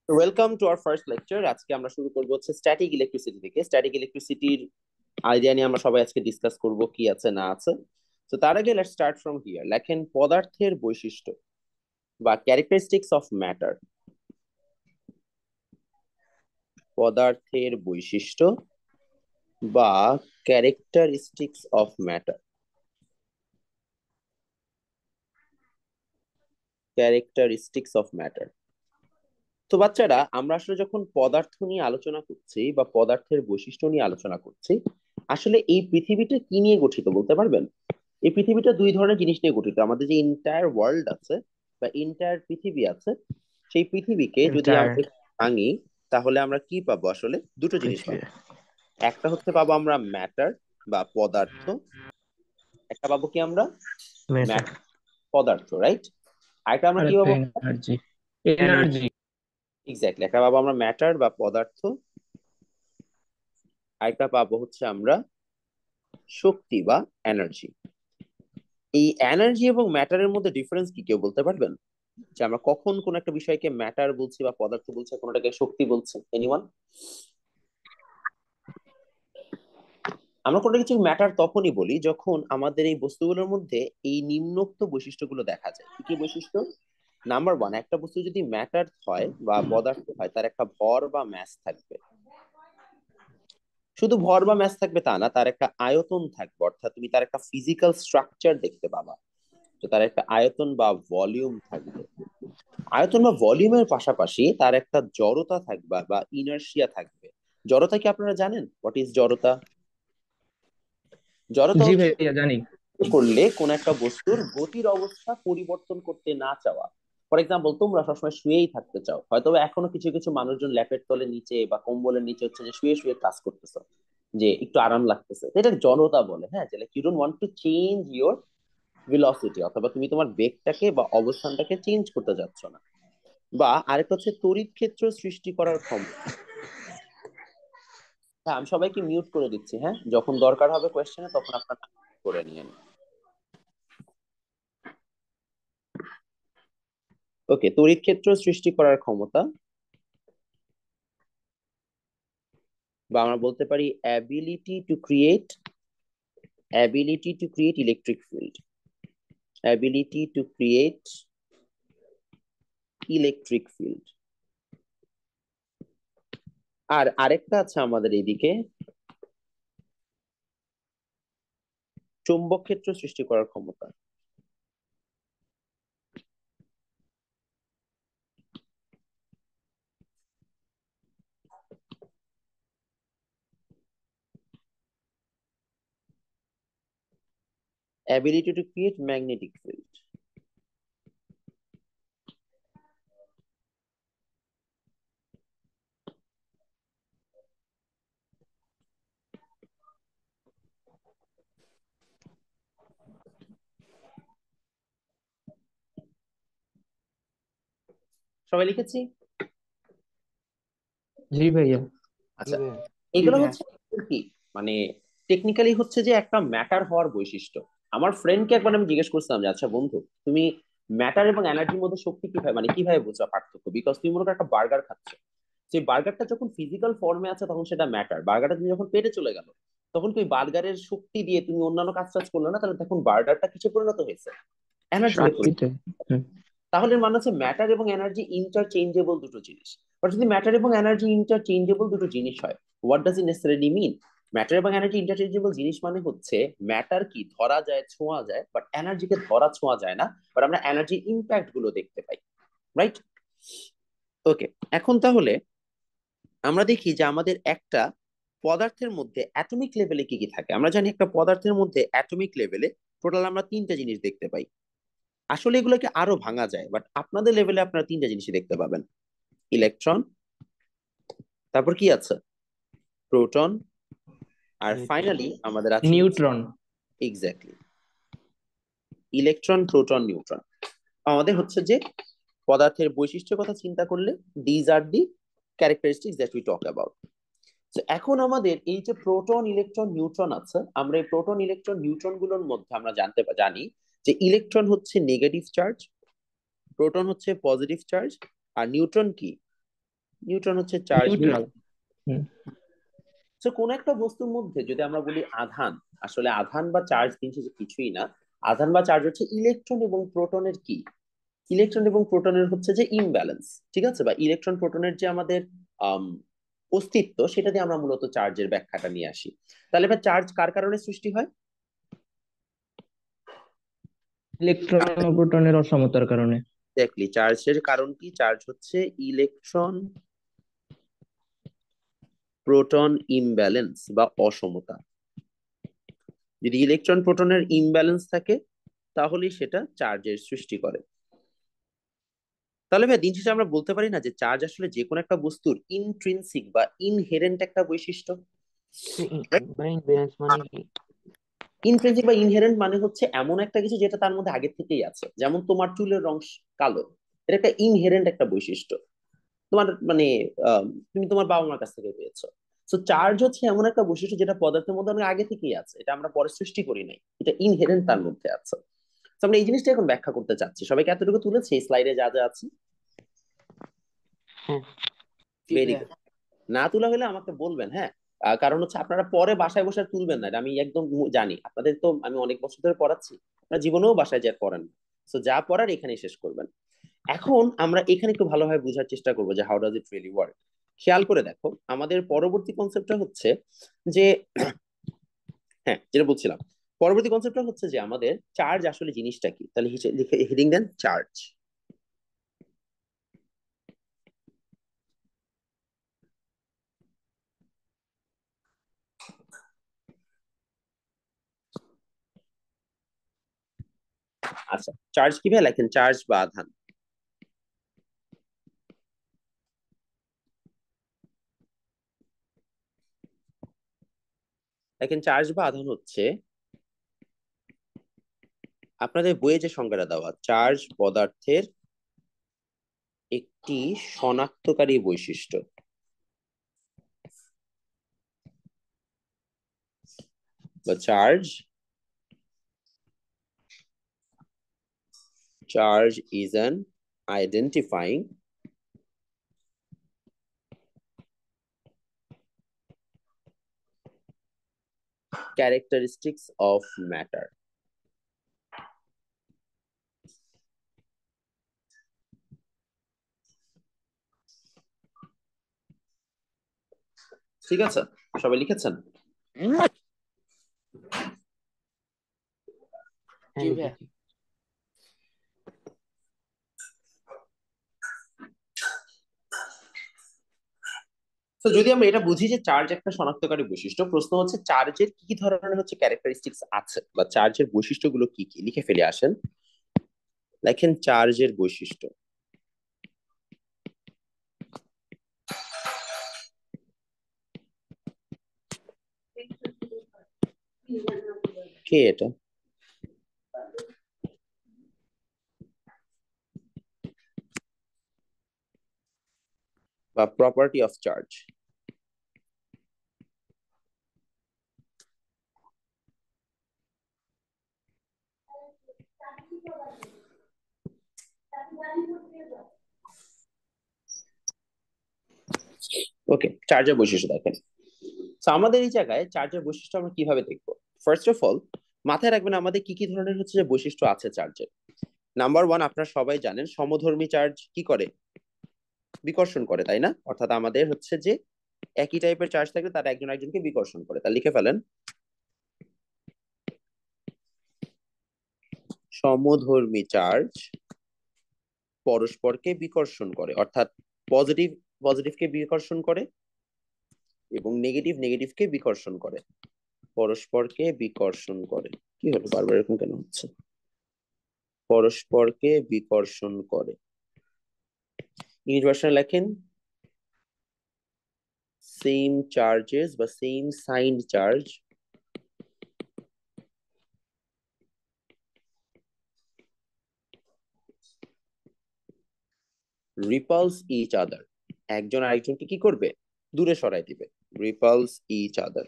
Welcome to our first lecture. আজকে আমরা শুরু করবো হচ্ছে স্ট্যাটিক ইলেকট্রিসিটি থেকে। স্ট্যাটিক ইলেকট্রিসিটির আইডিয়া নিয়ে আমরা সবাই আজকে ডিসকাস করব কি আছে না আছে। তো তার আগে লেটস স্টার্ট ফ্রম হিয়ার। লেখেন পদার্থের বৈশিষ্ট্য বা ক্যারেক্টারিস্টিক্স অফ ম্যাটার। পদার্থের বৈশিষ্ট্য বা characteristics of matter. Characteristics of matter. তো বাচ্চারা, আমরা আসলে যখন পদার্থ নিয়ে আলোচনা করছি বা পদার্থের বৈশিষ্ট্য নিয়ে আলোচনা করছি, আসলে এই পৃথিবীটা কি নিয়ে গঠিত বলতে পারবেন? এই পৃথিবীটা দুই ধরনের জিনিস নিয়ে গঠিত। আমাদের যে এন্টায়ার ওয়ার্ল্ড আছে বা এন্টায়ার পৃথিবী আছে, সেই পৃথিবীকে যদি এন্টায়ার আমরা ভাঙি, তাহলে আমরা কি পাবো? আসলে দুটো জিনিস পৃথিবী পাবো। একটা হচ্ছে পাবো আমরা ম্যাটার বা পদার্থ, একটা পাবো কি আমরা ম্যাটার পদার্থ, রাইট? আরেকটা আমরা আর কি একটা পাবো? এনার্জি। এনার্জি। এনার্জি এক্স্যাক্টলি, একটা পাবো আমরা ম্যাটার বা পদার্থ, আরেকটা পাবো হচ্ছে আমরা শক্তি বা এনার্জি। এই এনার্জি এবং ম্যাটারের মধ্যে ডিফারেন্স কি কেউ বলতে পারবেন? যে আমরা কখন কোন একটা বিষয়কে ম্যাটার বলছি বা পদার্থ বলছি, কোনটাকে শক্তি বলছি? এনিওয়ান? আমরা কোনো কিছু ম্যাটার তখনই বলি যখন আমাদের এই বস্তুগুলোর মধ্যে এই নিম্নোক্ত বৈশিষ্ট্যগুলো দেখা যায়। কি কি বৈশিষ্ট্য? নাম্বার ওয়ান, একটা বস্তু যদি ম্যাটার হয় বা পদার্থ হয়, তার একটা ভর বা ম্যাস থাকবে। শুধু ভর বা ম্যাস থাকবে তা না, তার একটা আয়তন থাকবে, অর্থাৎ তুমি তার একটা ফিজিক্যাল স্ট্রাকচার দেখতে পাবা। তো তার একটা আয়তন বা ভলিউম থাকবে। আয়তন বা ভলিউমের পাশাপাশি তার একটা জড়তা থাকবে বা ইনার্শিয়া থাকবে। জড়তা কি আপনারা জানেন? হোয়াট ইজ জড়তা? জড়তা জি হচ্ছে ভাইয়া জানি। করলে কোন একটা বস্তুর গতির অবস্থা পরিবর্তন করতে না চাওয়া। ফর এক্সাম্পল, তোমরা সবসময় শুয়েই থাকতে চাও, হয়তো এখনো কিছু কিছু মানুষজন ল্যাপের তলে নিচে বা কম্বলের নিচে হচ্ছে যে শুয়ে শুয়ে কাজ করতেছো, যে একটু আরাম লাগতেছে, এটা জড়তা বলে। হ্যাঁ, যে you don't want to change your velocity, অথবা তুমি তোমার বেগটাকে বা অবস্থানটাকে চেঞ্জ করতে যাচ্ছ না। বা আরেকটা হচ্ছে তড়িৎ ক্ষেত্র সৃষ্টি করার ক্ষমতা। হ্যাঁ, আমি সবাইকে মিউট করে দিচ্ছি। হ্যাঁ, যখন দরকার হবে কোয়েশ্চেনে তখন আপনারা করে নিয়েন। ওকে, তড়িৎ ক্ষেত্র সৃষ্টি করার ক্ষমতা, বা আমরা বলতে পারি ability to create electric field. Ability to create electric field. আর আরেকটা আছে আমাদের এইদিকে, চৌম্বক ক্ষেত্র সৃষ্টি করার ক্ষমতা। Ability to create magnetic field. সবাই লিখেছি? জি ভাইয়া। আচ্ছা, এগুলো হচ্ছে কি, মানে টেকনিক্যালি হচ্ছে যে একটা ম্যাটার হওয়ার বৈশিষ্ট্য। আমার ফ্রেন্ডকে একবার আমি জিজ্ঞেস করছিলাম যে, আচ্ছা বন্ধু, তুমি ম্যাটার এবং এনার্জির মধ্যে শক্তি কিভাবে, মানে কিভাবে বুঝবা পার্থক্য? বিকজ তুমি মনে করো একটা বার্গার খাচ্ছ, সেই বার্গারটা যখন ফিজিক্যাল ফর্মে আছে তখন সেটা ম্যাটার। বার্গারটা তুমি যখন পেটে চলে গেল, তখন কি বার্গারের শক্তি দিয়ে তুমি অন্যান্য কাজ টাজ করলে না, তাহলে তখন বার্গারটা কিছু পরিণত হয়েছে? এনার্জিতে। শক্তিতে। হুম। তাহলে মানে হচ্ছে ম্যাটার এবং এনার্জি ইন্টারচেঞ্জেবল দুটো জিনিস। বাট যদি ম্যাটার এবং এনার্জি ইন্টারচেঞ্জেবল দুটো জিনিস হয়, what does it necessarily mean? Matter এবং এনার্জি ইন্টারচেঞ্জেবল জিনিস মানে হচ্ছে ম্যাটার কি ধরা যায়, ছোঁয়া যায়, বাট এনার্জিকে ধরা ছোঁয়া যায় না, বাট আমরা এনার্জির ইম্প্যাক্ট গুলো দেখতে পাই। রাইট? ওকে, এখন তাহলে আমরা দেখি যে আমাদের একটা পদার্থের মধ্যে অ্যাটমিক লেভেলে কি কি থাকে। আমরা জানি একটা পদার্থের মধ্যে অ্যাটমিক লেভেলে টোটাল আমরা তিনটা জিনিস দেখতে পাই। আসলে এগুলোকে আরো ভাঙা যায়, বাট আপনাদের লেভেলে আপনারা তিনটা জিনিসই দেখতে পাবেন। ইলেকট্রন, তারপর কি আছে, প্রোটন, আর ফাইনালি আমাদের আছে হচ্ছে neutron. Exactly electron, proton, neutron. আমাদের হচ্ছে যে পদার্থের বৈশিষ্ট্যের কথা চিন্তা করলে these are the characteristics that we talk about. তো এখন আমাদের এই যে প্রোটন, ইলেকট্রন, নিউট্রন আছে, আমরা এই প্রোটন, ইলেকট্রন, নিউট্রন গুলোর মধ্যে আমরা জানি যে ইলেকট্রন হচ্ছে নেগেটিভ চার্জ, প্রোটন হচ্ছে পজিটিভ চার্জ, আর নিউট্রন কি নিউট্রন হচ্ছে চার্জ নিউট্রাল। হুম। তো কোন একটা বস্তুর মধ্যে যদি আমরা বলি আধান, আসলে আধান বা চার্জ জিনিস কিছুই না। আধান বা চার্জ হচ্ছে ইলেকট্রন এবং প্রোটনের কি, ইলেকট্রন এবং প্রোটনের হচ্ছে যে ইমব্যালেন্স, ঠিক আছে, বা ইলেকট্রন প্রোটনের যে আমাদের আম, অস্তিত্ব, সেটা দিয়ে আমরা মূলত চার্জের ব্যাখ্যাটা নিয়ে আসি। তাহলে এবার চার্জ কার কারণে সৃষ্টি হয়? ইলেকট্রন ও প্রোটনের অসমতার কারণে। এক্স্যাক্টলি, চার্জের কারণ কি? চার্জ হচ্ছে ইলেকট্রন প্রোটন ইমব্যালেন্স বা অসমতা। যদি ইলেকট্রন প্রোটনের ইমব্যালেন্স থাকে তাহলেই সেটা চার্জের সৃষ্টি করে। তাহলে ভাই দিন শেষে আমরা বলতে পারি না যে চার্জ আসলে যে কোনো একটা বস্তুর ইনট্রিনসিক বা ইনহেরেন্ট একটা বৈশিষ্ট্য? ব্রেইন ব্যালেন্স মানে কি? ইনট্রিনসিক বা ইনহেরেন্ট মানে হচ্ছে এমন একটা কিছু যেটা তার মধ্যে আগে থেকেই আছে। যেমন তোমার চুলের রং কালো, এটা একটা ইনহেরেন্ট একটা বৈশিষ্ট্য তোমার, মানে তুমি তোমার বাবা মার কাছ থেকে পেয়েছো। তো চার্জ হচ্ছে এমন একটা বৈশিষ্ট্য যেটা পদার্থের মধ্যে অনেক আগে থেকেই আছে, এটা আমরা পরে সৃষ্টি করি নাই, এটা ইনহেরেন্ট তার মধ্যে আছে। তো আমরা এই জিনিসটা এখন ব্যাখ্যা করতে চাচ্ছি। সবাইকে এতটুকু তুলেছি এই স্লাইডে যা যা আছে? হ্যাঁ। জি ভেরি ভাইয়া। গুড। না তোলা হলে আমাকে বলবেন, হ্যাঁ। কারণ হচ্ছে আপনারা পরে বাসায় বসে আর তুলবেন না, এটা আমি একদম জানি। আপনাদের তো আমি অনেক বছর ধরে পড়াচ্ছি, আপনারা জীবনেও বাসায় যা পড়ান। তো যা পড়ার এখানেই শেষ করবেন। এখন আমরা এখানে একটু ভালোভাবে বোঝার চেষ্টা করবো যে how does it really work. খেয়াল করে দেখো, আমাদের পরবর্তী কনসেপ্টটা হচ্ছে যে, হ্যাঁ যেটা বলছিলাম, পরবর্তী কনসেপ্টটা হচ্ছে যে আমাদের চার্জ আসলে জিনিসটা কি। তাহলে লিখে হেডিং দেন চার্জ। আচ্ছা, চার্জ কিভাবে লেখেন? চার্জ বা আধান। দেখেন, চার্জ বা আধান হচ্ছে আপনাদের বইয়ে যে সংজ্ঞাটা দেওয়া, চার্জ পদার্থের একটি শনাক্তকারী বৈশিষ্ট্য, বা charge, charge is an identifying characteristics of matter. ঠিক আছে, সবাই লিখেছেন? হ্যাঁ লিখেছি। তো যদি আমরা এটা বুঝি যে চার্জ একটা শনাক্তকারী বৈশিষ্ট্য, প্রশ্ন হচ্ছে চার্জের কি কি ধরনের হচ্ছে ক্যারেক্টারিস্টিক্স আছে, বা চার্জের বৈশিষ্ট্যগুলো কি কি, লিখে ফেলে আসেন। লেখেন চার্জের বৈশিষ্ট্য। কে এটা? বা প্রপার্টি অফ চার্জ। ওকে, চার্জের বৈশিষ্ট্য দেখেন। তো আমাদের এই জায়গায় চার্জের বৈশিষ্ট্য আমরা কিভাবে দেখবো? ফার্স্ট অফ অল মাথায় রাখবেন আমাদের কি কি ধরনের হচ্ছে যে বৈশিষ্ট্য আছে চার্জের। নাম্বার ওয়ান, আপনারা সবাই জানেন সমধর্মী চার্জ কি করে? বিকর্ষণ করে, তাই না? অর্থাৎ আমাদের হচ্ছে যে একই টাইপের চার্জ থাকলে তারা একজন একজনকে বিকর্ষণ করে। তা লিখে ফেলেন, সমধর্মী চার্জ পরস্পরকে বিকর্ষণ করে, অর্থাৎ পজিটিভ পজিটিভকে বিকর্ষণ করে এবং নেগেটিভ নেগেটিভকে বিকর্ষণ করে, পরস্পরকে বিকর্ষণ করে। কি হলো, বারবার এরকম কেন হচ্ছে? পরস্পরকে বিকর্ষণ করে। ইংলিশ ভার্সনে লেখেন সেম চার্জেস বা same signed charge repels each other. একজন আরেকজনকে কি করবে? দূরে সরাই দিবে। Repels each other.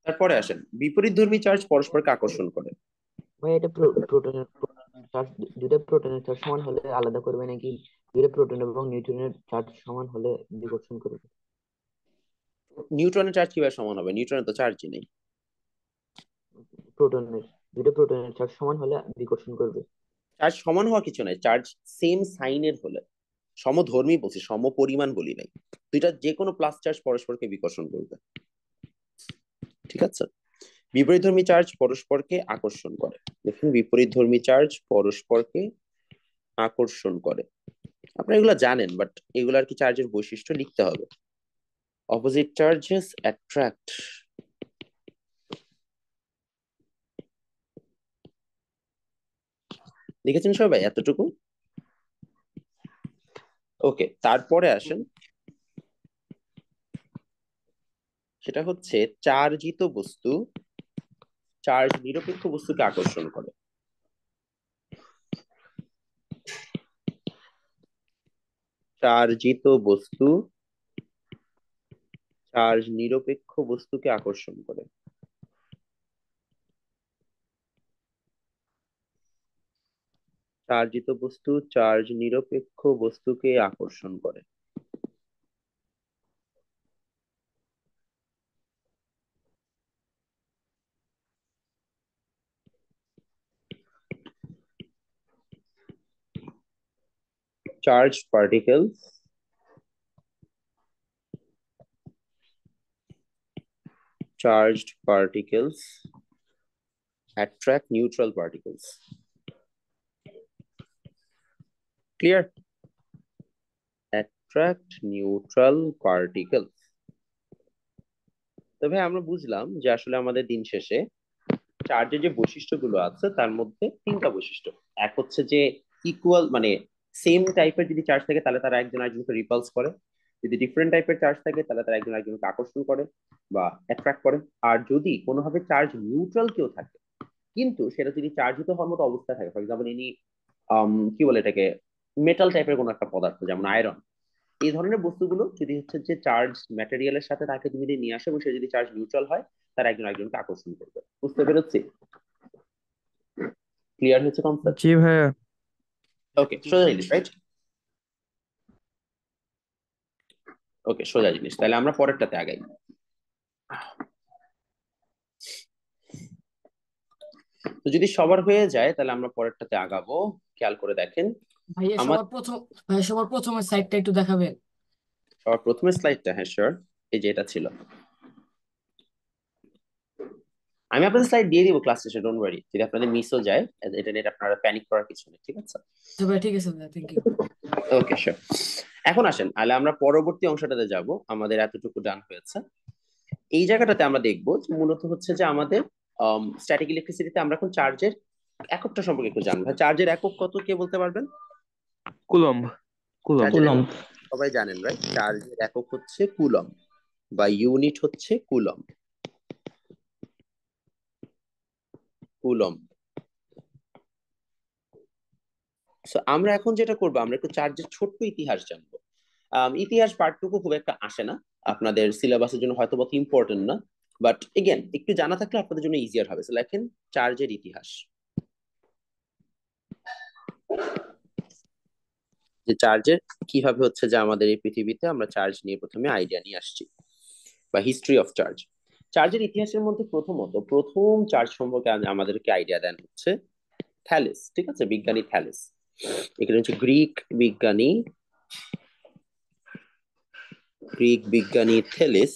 তারপরে আসেন বিপরীতধর্মী চার্জ পরস্পরকে আকর্ষণ করে। ভাই এটা প্রোটনের। চার্জ, দুইটা প্রোটনের চার্জ সমান হলে আলাদা করবে নাকি দুইটা প্রোটন এবং নিউট্রনের চার্জ সমান হলে বিকর্ষণ করবে? নিউট্রনের চার্জ কিভাবে সমান হবে? নিউট্রনের তো চার্জই নেই। প্রোটনের, দুইটা প্রোটনের চার্জ সমান হলে বিকর্ষণ করবে। চার্জ সমান হওয়া কিছু নাই, চার্জ সেম সাইনের হলে, সমধর্মী বলছি, সমপরিমাণ বলি নাই। দুইটা যে কোনো প্লাস চার্জ পরস্পরকে বিকর্ষণ করবে, ঠিক আছে? বিপরীতধর্মী চার্জ পরস্পরকে আকর্ষণ করে। দেখুন, বিপরীতধর্মী চার্জ পরস্পরকে আকর্ষণ করে। আপনারা এগুলা জানেন, বাট এগুলা আর কি চার্জের বৈশিষ্ট্য লিখতে হবে। Opposite charges attract. লিখেছেন সবাই এতটুকু? ওকে, তারপরে আসেন, সেটা হচ্ছে চার্জিত বস্তু চার্জ নিরপেক্ষ বস্তুকে আকর্ষণ করে। চার্জিত বস্তু চার্জ নিরপেক্ষ বস্তুকে আকর্ষণ করে। চার্জিত বস্তু চার্জ নিরপেক্ষ বস্তুকে আকর্ষণ করে। Charged particles attract neutral particles. Clear? Attract neutral particles. তবে আমরা বুঝলাম যে আসলে আমাদের দিন শেষে চার্জের যে বৈশিষ্ট্যগুলো আছে তার মধ্যে তিনটা বৈশিষ্ট্য। এক হচ্ছে যে ইকুয়াল, মানে সেম টাইপের যদি চার্জ থাকে তাহলে তারা একজন আরেকজনকে রিপালস করে, যদি ডিফারেন্ট টাইপের চার্জ থাকে তাহলে তারা একজন আরেকজনকে আকর্ষণ করে বা অ্যাট্রাক্ট করে। আর যদি কোনোভাবে চার্জ নিউট্রাল কেউ থাকে, কিন্তু সেটা যদি চার্জিত হওয়ার মতো অবস্থা থাকে, ফর এক্সাম্পল ইনি কি বলে এটাকে, মেটাল টাইপের কোনো একটা পদার্থ যেমন আয়রন, এই ধরনের বস্তুগুলো যদি হচ্ছে যে চার্জ ম্যাটেরিয়ালের সাথে তাকে তুমি যদি নিয়ে আসো এবং সে যদি চার্জ নিউট্রাল হয়, তারা একজন একজনকে আকর্ষণ করবে। বুঝতে পেরেছি? ক্লিয়ার হয়েছে কনসেপ্ট? জি ভাইয়া। ওকে, সোজা জিনিস, রাইট? ওকে, সোজা জিনিস। তাহলে আমরা পরেরটাতে আগাই। তো যদি সবার হয়ে যায় তাহলে আমরা পরেরটাতে আগাবো। খেয়াল করে দেখেন ভাইয়া আমার সবার প্রথমের সাইডটা একটু দেখাবেন। সবার প্রথমে স্লাইডটা, হ্যাঁ শিওর, এই যে এটা ছিল। আমি আপনাদের স্লাইড দিয়ে দিব ক্লাস শেষে, ডোন্ট ওয়ারি। যদি আপনাদের মিসও যায় এটা নিয়ে আপনারা প্যানিক করার কিছু নেই, ঠিক আছে? তো ভাই ঠিক আছে ভাইয়া, থ্যাংক ইউ। Okay sure. এখন আসেন, তাহলে আমরা পরবর্তী অংশটাতে যাব। আমাদের এতটুকু ডান হয়েছে। এই জায়গাটাতে আমরা দেখবো যে মূলত হচ্ছে যে আমাদের স্ট্যাটিক ইলেকট্রিসিটিতে আমরা এখন চার্জের এককটা সম্পর্কে একটু জানবো। চার্জের একক কত, কে বলতে পারবেন? কুলম্ব। কুলম্ব। চার্জের কুলম্ব। সবাই জানেন, রাইট? চার্জের একক হচ্ছে কুলম্ব বা ইউনিট হচ্ছে কুলম্ব। কুলম্ব। সো আমরা এখন যেটা করবো, আমরা একটু চার্জের ছোট্ট ইতিহাস জানবো। ইতিহাস পার্টটুকু খুব একটা আসে না আপনাদের সিলেবাসের জন্য, হয়তো বহুত ইম্পর্টেন্ট না, বাট এগেন একটু জানা থাকলে আপনাদের জন্য ইজিয়ার হবে। লেখেন চার্জের ইতিহাস, যে চার্জের কিভাবে হচ্ছে যে আমাদের এই পৃথিবীতে আমরা চার্জ নিয়ে প্রথমে আইডিয়া নিয়ে আসছি, বা হিস্ট্রি অফ চার্জ। চার্জের ইতিহাসের মধ্যে প্রথম চার্জ সম্পর্কে আমাদেরকে আইডিয়া দেন হচ্ছে থ্যালেস, ঠিক আছে? বিজ্ঞানী থ্যালেস। এখানে হচ্ছে গ্রিক বিজ্ঞানী থ্যালেস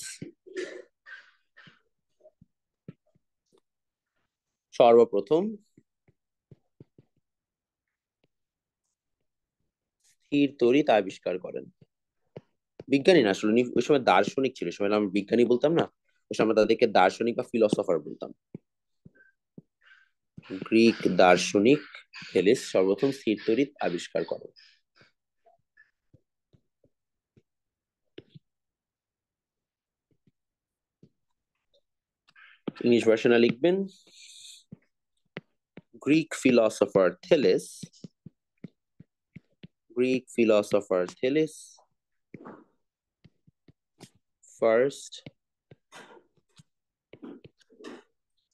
সর্বপ্রথম স্থির তড়িৎ আবিষ্কার করেন। বিজ্ঞানী না, আসলে উনি ওই সময় দার্শনিক ছিল। ওই সময় আমরা বিজ্ঞানী বলতাম না, ওই সময় আমরা তাদেরকে দার্শনিক বা ফিলোসফার বলতাম। গ্রিক দার্শনিক থ্যালেস সর্বপ্রথম স্থির তড়িৎ আবিষ্কার করেন। ইংলিশ ভার্সনে লিখবেন Greek philosopher Thales first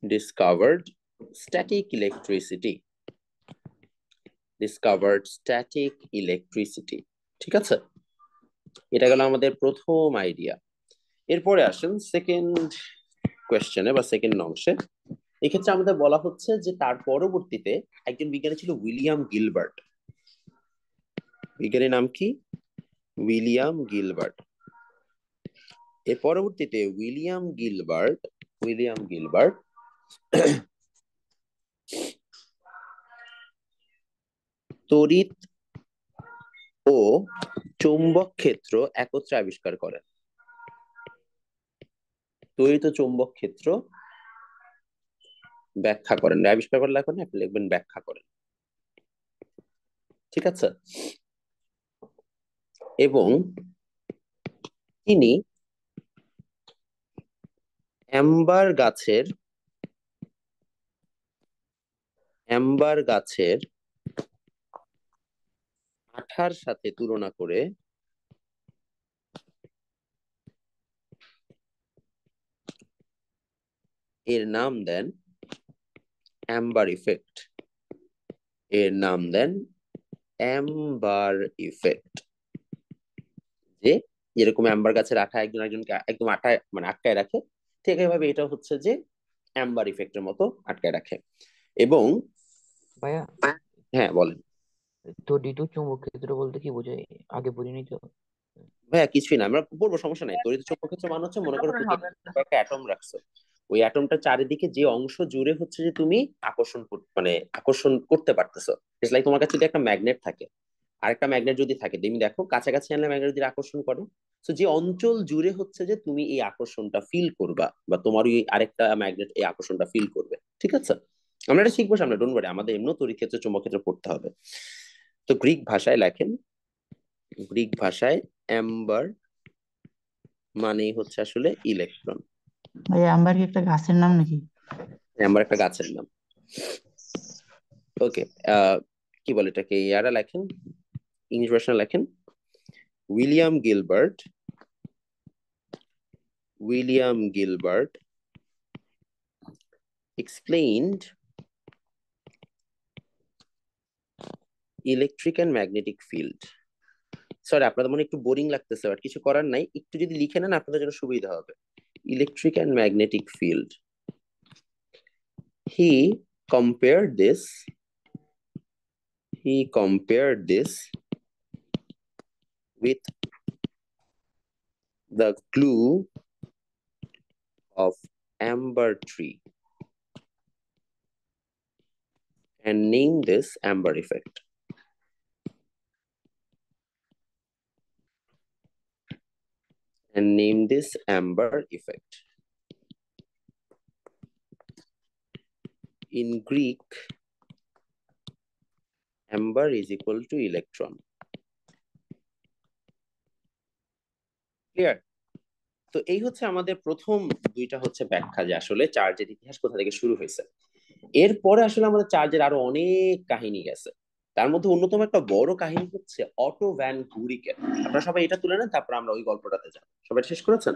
discovered static electricity. Discovered static electricity. ঠিক আছে, এটা গেল আমাদের প্রথম আইডিয়া। এরপরে আসেন সেকেন্ড কোয়েশ্চেনে বা সেকেন্ড অংশে। এক্ষেত্রে আমাদের বলা হচ্ছে যে তার পরবর্তীতে একজন বিজ্ঞানী ছিল উইলিয়াম গিলবার্ট। বিজ্ঞানীর নাম কি? William Gilbert. এর পরবর্তীতে উইলিয়াম গিলবার্ট তড়িৎ ও চৌম্বক ক্ষেত্র একত্রে আবিষ্কার করেন। তড়িৎ ও চৌম্বক ক্ষেত্র ব্যাখ্যা করেন, আবিষ্কার করেন লেখেন, আপনি লিখবেন ব্যাখ্যা করেন। ঠিক আছে, এবং তিনি অ্যাম্বার গাছের আঠার সাথে তুলনা করে এর নাম দেন অ্যাম্বার ইফেক্ট। যে যেরকম অ্যাম্বার গাছের আঠা একজন একজনকে একদম আঠায় মানে আটকায় রাখে, ঠিক এভাবে এটা হচ্ছে যে অ্যাম্বার ইফেক্টের মতো আটকায় রাখে। এবং ভাইয়া, হ্যাঁ বলেন। তড়িৎ ও চুম্বক ক্ষেত্র বলতে কি বোঝায়? আগে বুঝিনি তো। ভাইয়া কিছুই না, আমরা বলবো, সমস্যা নাই। তড়িৎ চৌম্বক ক্ষেত্র মানে হচ্ছে, মনে করো তুমি একটা অ্যাটম রাখছো, ওই অ্যাটমটা চারিদিকে যে অংশ জুড়ে হচ্ছে যে তুমি মানে আকর্ষণ করতে পারতেছো। ইটস লাইক তোমার কাছে যদি একটা ম্যাগনেট থাকে, আরেকটা ম্যাগনেট যদি থাকে, তুমি দেখো কাছাকাছি আনলে ম্যাগনেট যদি আকর্ষণ করে, তো যে অঞ্চল জুড়ে হচ্ছে যে তুমি এই আকর্ষণটা ফিল করবা, বা তোমার ওই আরেকটা ম্যাগনেট এই আকর্ষণটা ফিল করবে। ঠিক আছে, আমরা এটা শিখবো সামনে, ডোন্ট ওয়ারি, আমাদের এমনি তড়িৎ ক্ষেত্র চৌম্বক ক্ষেত্র পড়তে হবে। তো গ্রিক ভাষায় লেখেন, গ্রিক ভাষায় অ্যাম্বার মানেই হচ্ছে আসলে ইলেকট্রন। ভাই আম্বার কি একটা গাছের নাম নাকি? অ্যাম্বার একটা গাছের নাম। ওকে, কি বলে এটাকে, ইয়ারা লেখেন, ইংলিশ ভার্সন লেখেন, William Gilbert explained electric and magnetic field. Sorry, আপনাদের মনে একটু বোরিং লাগতেছে, বাট কিছু করার নাই, একটু যদি লিখে নেন আপনাদের জন্য সুবিধা হবে। Electric and magnetic field. He compared this with the glue of amber tree and named this amber effect. In Greek, amber is equal to electron. Clear? তো এই হচ্ছে আমাদের প্রথম দুইটা হচ্ছে ব্যাখ্যা, যে আসলে চার্জের ইতিহাস কোথা থেকে শুরু হয়েছে। এরপরে আসলে আমাদের চার্জের আরো অনেক কাহিনী গেছে। তার মধ্যে অন্যতম একটা বড় কাহিনী হচ্ছে অটো ভ্যান গুরিকের। আপনারা সবাই এটা তুলে নেন, তারপর আমরা ওই গল্পটাতে যাব। সবাই শেষ করেছেন?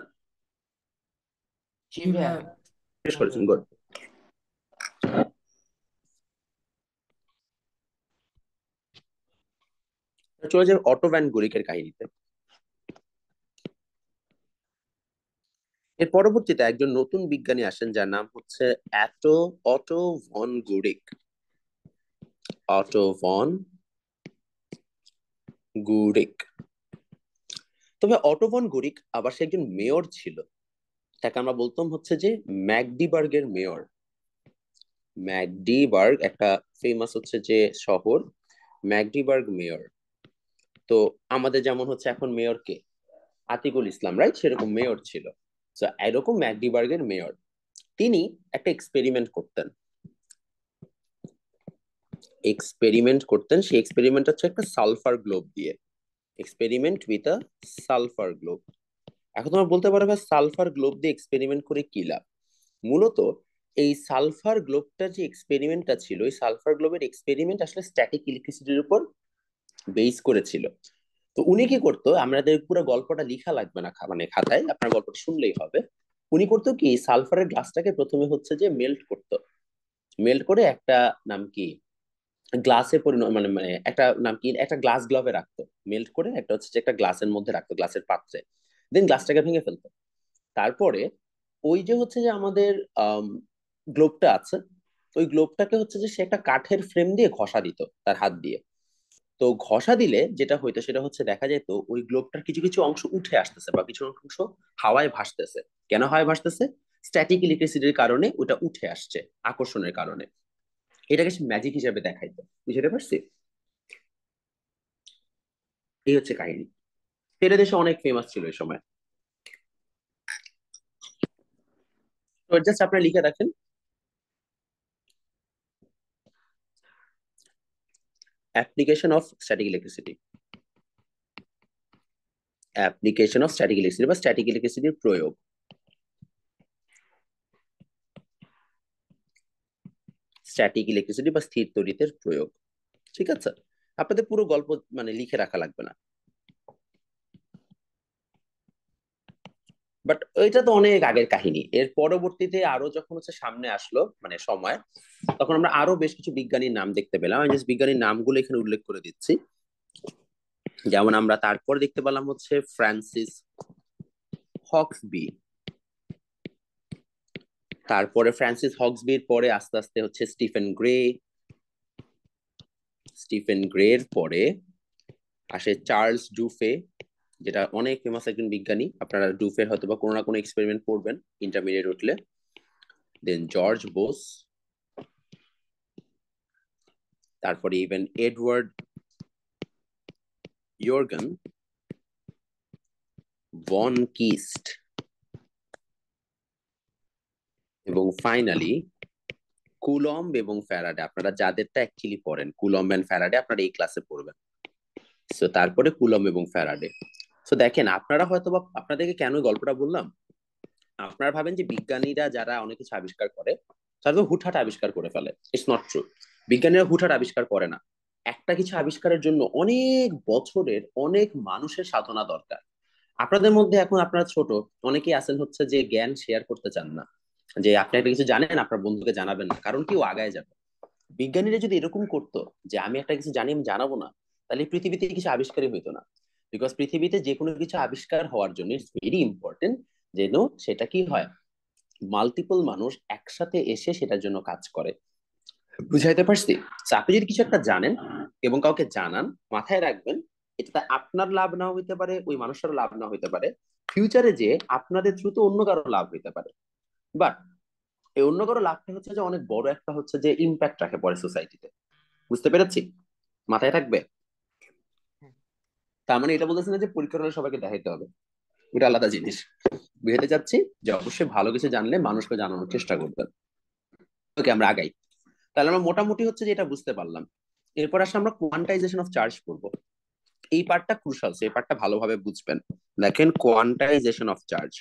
জি জি ভাইয়া। ভাইয়া। শেষ করেছেন, গুড। চলে যাবে অটো ভ্যান গুরিকের কাহিনীতে। এর পরবর্তীতে একজন নতুন বিজ্ঞানী আসেন, যার নাম হচ্ছে Otto von Guericke. Otto von Guericke. তবে অটো ভন গুরিক আবার সে একজন মেয়র ছিল। তাকে আমরা বলতাম হচ্ছে যে ম্যাগডিবার্গের মেয়র। ম্যাগডিবার্গ একটা ফেমাস হচ্ছে যে শহর, ম্যাগডিবার্গ মেয়র। তো আমাদের যেমন হচ্ছে এখন মেয়র কে, আতিকুল ইসলাম, রাইট? সেরকম মেয়র ছিল। তো এরকম ম্যাগডিবার্গের মেয়র, তিনি একটা এক্সপেরিমেন্ট করতেন। সেই এক্সপেরিমেন্ট হচ্ছে একটা সালফার গ্লোব দিয়ে, experiment with a sulphur globe. এখন তোমরা বলতে পারো ভাই, সালফার গ্লোব দিয়ে এক্সপেরিমেন্ট করে কি লাভ? মূলত এই সালফার গ্লোবটার যে এক্সপেরিমেন্টটা ছিল, এই সালফার গ্লোবের এক্সপেরিমেন্ট আসলে স্ট্যাটিক ইলেকট্রিসিটির উপর বেস করেছিল। তো উনি কি করতো, আমাদের পুরো গল্পটা লিখা লাগবে না, মানে খাতায় আপনার গল্পটা শুনলেই হবে। উনি করতো কি, সালফারের গ্লাসটাকে প্রথমে হচ্ছে যে মেল্ট করে একটা, নাম কি, গ্লাসে মানে মানে একটা নাম কি, একটা গ্লাস গ্লোবে রাখতো, মেল্ট করে একটা হচ্ছে যে একটা গ্লাসের মধ্যে রাখতো, গ্লাসের পাত্রে, দেন গ্লাসটাকে ভেঙে ফেলতো। তারপরে ওই যে হচ্ছে যে আমাদের গ্লোবটা আছে, ওই গ্লোবটাকে হচ্ছে যে সে একটা কাঠের ফ্রেম দিয়ে ঘষা দিত তার হাত দিয়ে। তো ঘষা দিলে যেটা হইতো সেটা হচ্ছে দেখা যেত ওই গ্লোবটার কিছু কিছু অংশ উঠে আসতেছে বা কিছু অংশ হাওয়ায় ভাসতেছে। কেন হাওয়ায় ভাসতেছে? স্ট্যাটিক ইলেকট্রিসিটির কারণে ওটা উঠে আসছে, আকর্ষণের কারণে। এটাকে সে ম্যাজিক হিসেবে দেখাইতো। বুঝতে পারছি? এই হচ্ছে কাহিনী। এটা দেশে অনেক ফেমাস ছিল এই সময়। তো জাস্ট আপনারা লিখে রাখেন, application of static electricity, application of static electricity বা স্ট্যাটিক ইলেকট্রিসিটির প্রয়োগ, স্ট্যাটিক ইলেকট্রিসিটি বা স্থির তড়িতের প্রয়োগ। ঠিক আছে, আপনাদের পুরো গল্প মানে লিখে রাখা লাগবে না, বাট এটা তো অনেক আগের কাহিনী। এর পরবর্তীতে আরো যখন হচ্ছে সামনে আসলো মানে সময়, তখন আমরা আরো বেশ কিছু বিজ্ঞানীর নাম দেখতে পেলাম। আমি জাস্ট বিজ্ঞানীর নামগুলো এখানে উল্লেখ করে দিচ্ছি। যেমন আমরা তারপর দেখতে পেলাম হচ্ছে ফ্রান্সিস হক্সবি। তারপরে ফ্রান্সিস হক্সবির পরে আস্তে আস্তে হচ্ছে স্টিফেন গ্রে। স্টিফেন গ্রের পরে আসে চার্লস ডুফে, যেটা অনেক ফেমাস একজন বিজ্ঞানী। আপনারা ডুফের হয়তো বা কোনো না কোনো এক্সপেরিমেন্ট পড়বেন ইন্টারমিডিয়েট উঠলে। দেন জর্জ বোস, তারপরে even Edward Jurgen von Kleist, এবং ফাইনালি কুলম্ব এবং ফ্যারাডে। আপনারা যাদেরটা অ্যাকচুয়ালি পড়েন, কুলম্ব এন্ড ফ্যারাডে আপনারা এই ক্লাসে পড়বেন। সো তারপরে কুলম্ব এবং ফ্যারাডে। সো দেখেন, আপনারা হয়তো বা, আপনাদেরকে কেন গল্পটা বললাম, আপনারা ভাবেন যে বিজ্ঞানীরা যারা অনেক কিছু আবিষ্কার করে তারা তো হুটহাট আবিষ্কার করে ফেলে। It's not true. বিজ্ঞানীরা হুটহাট আবিষ্কার করে না। একটা কিছু আবিষ্কারের জন্য অনেক বছরের, অনেক মানুষের সাধনা দরকার। আপনাদের মধ্যে এখন আপনারা ছোট, অনেকেই আছেন হচ্ছে যে জ্ঞান শেয়ার করতে চান না, যে আপনি একটা কিছু জানেন আপনার বন্ধুকে জানাবেন না, কারণ কি ও আগায় যাবে। বিজ্ঞানীরা যদি এরকম করতো যে আমি একটা কিছু জানি আমি জানাবো না, তাহলে এই পৃথিবীতে কিছু আবিষ্কারই হইতো না। বিকজ পৃথিবীতে যে কোনো কিছু আবিষ্কার হওয়ার জন্য ইটস ভেরি ইম্পর্টেন্ট যেন সেটা কি হয়, মাল্টিপল মানুষ একসাথে এসে সেটার জন্য কাজ করে। বুঝাইতে পারছি? So, আপনি যদি কিছু একটা জানেন এবং কাউকে জানান, মাথায় রাখবেন এটা আপনার লাভ নাও হইতে পারে, ওই মানুষটারও লাভ না হইতে পারে, ফিউচারে যে আপনাদের থ্রুতে অন্য কারো লাভ হইতে পারে। বাট এই অন্য কারো লাভটা হচ্ছে যে অনেক বড় একটা হচ্ছে যে ইম্প্যাক্ট রাখে পরে সোসাইটিতে। বুঝতে পেরেছি? মাথায় থাকবে। তার মানে এটা বলতেছে না যে পরীক্ষার হলে সবাইকে দেখাইতে হবে, ওটা আলাদা জিনিস। বুঝাতে চাচ্ছি যে অবশ্যই ভালো কিছু জানলে মানুষকে জানানোর চেষ্টা করবেন। ওকে, আমরা আগাই। তাহলে আমরা মোটামুটি হচ্ছে যে এটা বুঝতে পারলাম। এরপর আসলে আমরা কোয়ান্টাইজেশন অফ চার্জ পড়বো। এই পার্টটা ক্রুশাল, এই পার্টটা ভালোভাবে বুঝবেন। দেখেন, quantisation of charge,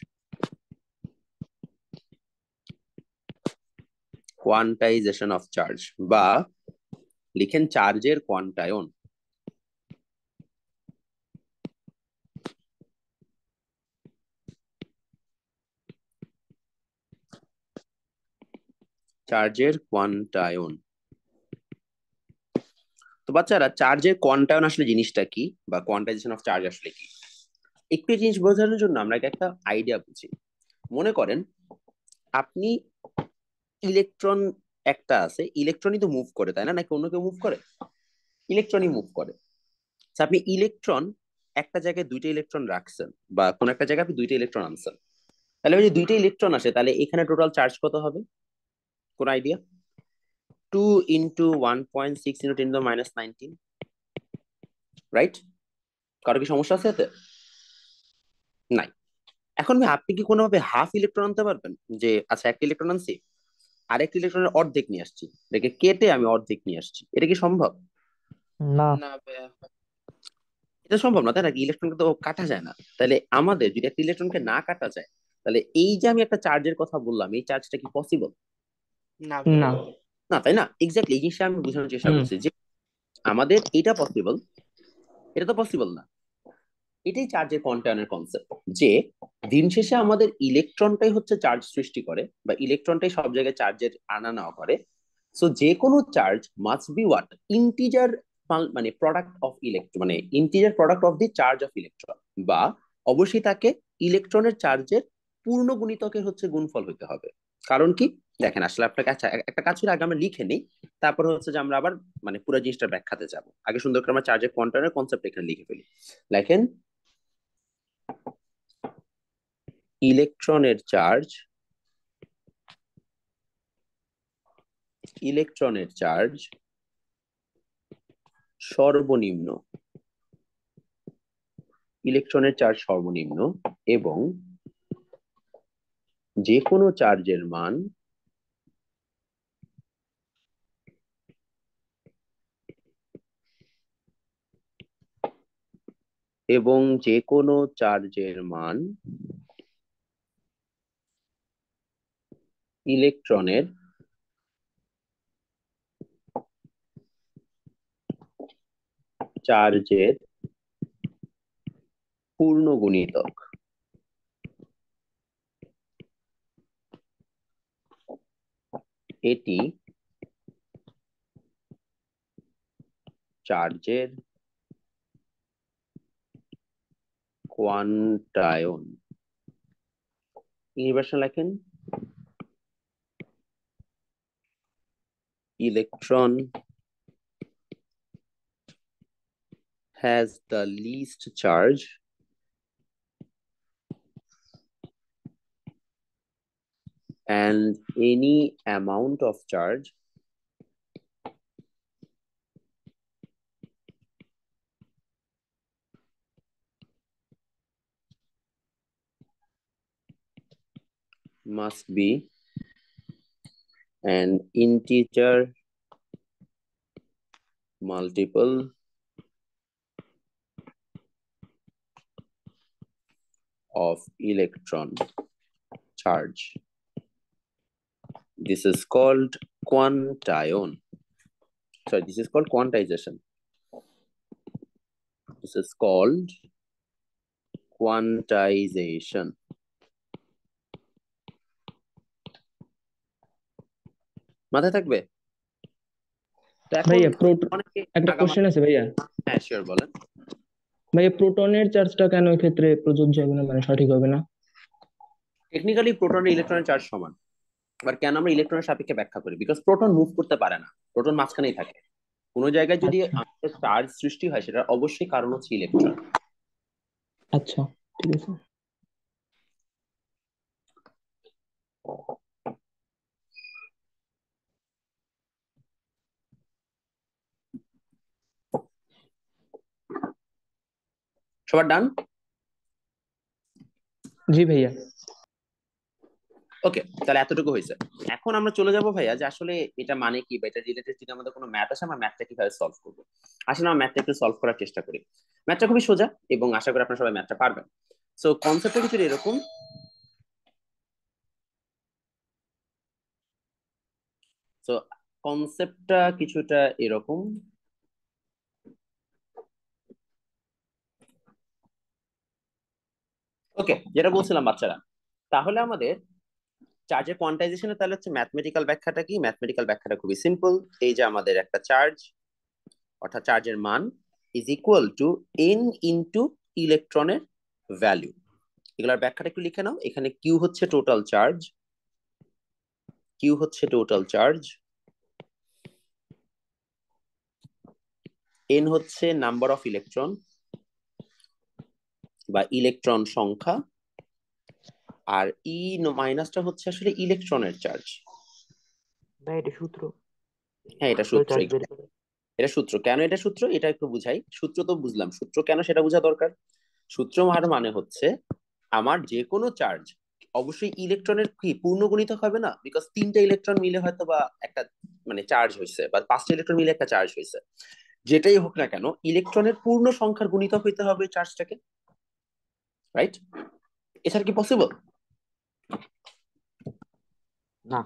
quantisation of charge বা লিখেন চার্জের কোয়ান্টায়ন। চার্জের কোয়ান্টায়ন। তো বাচ্চারা, চার্জের কোয়ান্টায়ন আসলে জিনিসটা কি, বা কোয়ান্টাইজেশন অফ চার্জ আসলে কি, একটু জিনিস বোঝানোর জন্য আমরা একটা আইডিয়া বুঝি। মনে করেন আপনি ইলেকট্রন, একটা আছে, ইলেকট্রনই তো মুভ করে, তাই না? নাকি অন্য কেউ মুভ করে? ইলেকট্রনই মুভ করে। So, আপনি ইলেকট্রন একটা জায়গায় দুইটা ইলেকট্রন রাখছেন, বা কোন একটা জায়গায় আপনি দুইটা ইলেকট্রন আনছেন, তাহলে ওই যে দুইটা ইলেকট্রন আসে, তাহলে এখানে টোটাল চার্জ কত হবে? কোন আইডিয়া? 2 × 1.6 × 10⁻19, রাইট? কারো কি সমস্যা আছে এতে? নাই। এখন আপনি কি কোনোভাবে হাফ ইলেকট্রন আনতে পারবেন? যে আচ্ছা, একটা ইলেকট্রন আনছি, আরেকটা ইলেকট্রনের অর্ধেক নিয়ে আসছি, এটাকে কেটে আমি অর্ধেক নিয়ে আসছি, এটা কি সম্ভব? না। না ভাইয়া। এটা সম্ভব না, তাই না? ইলেকট্রনকে তো কাটা যায় না। তাহলে আমাদের যদি একটা ইলেকট্রনকে না কাটা যায়, তাহলে এই যে আমি একটা চার্জের কথা বললাম, এই চার্জটা কি পসিবল? না না। না, তাই না? এক্স্যাক্টলি এই জিনিসটা আমি বোঝানোর চেষ্টা হুম। করছি যে আমাদের এটা পসিবল, এটা তো পসিবল না। এটাই চার্জের কোয়ান্টায়নের কনসেপ্ট, যে দিন শেষে আমাদের ইলেকট্রনটাই হচ্ছে চার্জ সৃষ্টি করে, বা ইলেকট্রনটাই সব জায়গায় চার্জের আনা নেওয়া করে। সো যে কোনো charge must be what integer, মানে প্রোডাক্ট অফ ইলেকট্রন, মানে integer product of the charge of electron, বা অবশ্যই তাকে ইলেকট্রনের চার্জের পূর্ণ গুণিতকের হচ্ছে গুণফল হতে হবে। কারণ কি, দেখেন আসলে আপনাকে, আচ্ছা একটা কাজ করে আগে আমরা লিখে নিই, তারপরে হচ্ছে যে আমরা আবার মানে পুরো জিনিসটা ব্যাখ্যাতে যাব। আগে সুন্দর করে আমরা চার্জের কোয়ান্টামের কনসেপ্ট এখানে লিখে ফেলি। লেখেন ইলেকট্রনের চার্জ, ইলেকট্রনের চার্জ সর্বনিম্ন, ইলেকট্রনের চার্জ সর্বনিম্ন, এবং যে কোনো চার্জের মান এবং যে কোনো চার্জের মান ইলেকট্রনের চার্জের পূর্ণ গুণিতক। এটি চার্জের কোয়ান্টায়ন। ইউনিভার্সাল লেখেন electron has the least charge and any amount of charge must be an integer multiple of electron charge. This is called quantion. Sorry, this is called quantization. This is called quantization. মাথায় থাকবে? তো এখন ভাইয়া অনেকে একটা question আছে ভাইয়া। হ্যাঁ শিওর, বলেন। ভাইয়া প্রোটনের চার্জটা কেন ক্ষেত্রে প্রযোজ্য হবে না, মানে সঠিক হবে না? টেকনিক্যালি প্রোটনের ইলেকট্রনের চার্জ সমান, এবার কেন আমরা ইলেকট্রনের সাপেক্ষে ব্যাখ্যা করি, বিকজ প্রোটন মুভ করতে পারে না, প্রোটন মাঝখানেই থাকে। কোনো জায়গায় যদি আচ্ছা আমাদের চার্জ সৃষ্টি হয়, সেটার অবশ্যই কারণ হচ্ছে ইলেকট্রন। আচ্ছা, ঠিক আছে। সবার ডান? জি ভাইয়া। ওকে, তাহলে এতটুকু হয়েছে। এখন আমরা চলে যাব ভাইয়া যে আসলে এটা মানে কি, বা এটা রিলেটেড যদি আমাদের কোনো ম্যাথ আসে, আমরা ম্যাথটা কিভাবে সলভ করবো। আসলে আমরা ম্যাথটা একটু সলভ করার চেষ্টা করি। ম্যাথটা খুবই সোজা এবং আশা করি আপনারা সবাই ম্যাথটা পারবেন। সো কনসেপ্টটা কিছু এরকম, সো কনসেপ্টটা কিছুটা এরকম। ওকে, যেটা বলছিলাম বাচ্চারা, তাহলে আমাদের চার্জের কোয়ান্টাইজেশনে তাহলে হচ্ছে ম্যাথমেটিক্যাল ব্যাখ্যাটা কি? ম্যাথমেটিক্যাল ব্যাখ্যাটা খুবই সিম্পল। এই যে আমাদের একটা চার্জ, অর্থাৎ চার্জের মান is equal to N into ইলেকট্রনের ভ্যালু। এগুলোর ব্যাখ্যাটা একটু লিখে নাও। এখানে কিউ হচ্ছে টোটাল চার্জ, কিউ হচ্ছে টোটাল চার্জ, এন হচ্ছে নাম্বার অফ ইলেকট্রন বা ইলেকট্রন সংখ্যা, আর ই মাইনাসটা হচ্ছে আসলে ইলেকট্রনের চার্জ। ভাই এটা সূত্র, হ্যাঁ এটা আসলে সূত্র, চার্জ বের করে। এটা সূত্র। কেন এটা সূত্র, এটা একটু বুঝাই। সূত্র তো বুঝলাম, সূত্র কেন সেটা বোঝা দরকার। সূত্র মানে হচ্ছে আমার যে কোনো চার্জ অবশ্যই ইলেকট্রনের কি পূর্ণ গুণিতক হবে না, বিকজ তিনটা ইলেকট্রন মিলে হয়তো বা একটা মানে চার্জ হয়েছে, বা পাঁচটা ইলেকট্রন মিলে একটা চার্জ হয়েছে। যেটাই হোক না কেন, ইলেকট্রনের পূর্ণ সংখ্যার গুণিতক হইতে হবে চার্জটাকে, রাইট? এছাড়া কি পসিবল? না,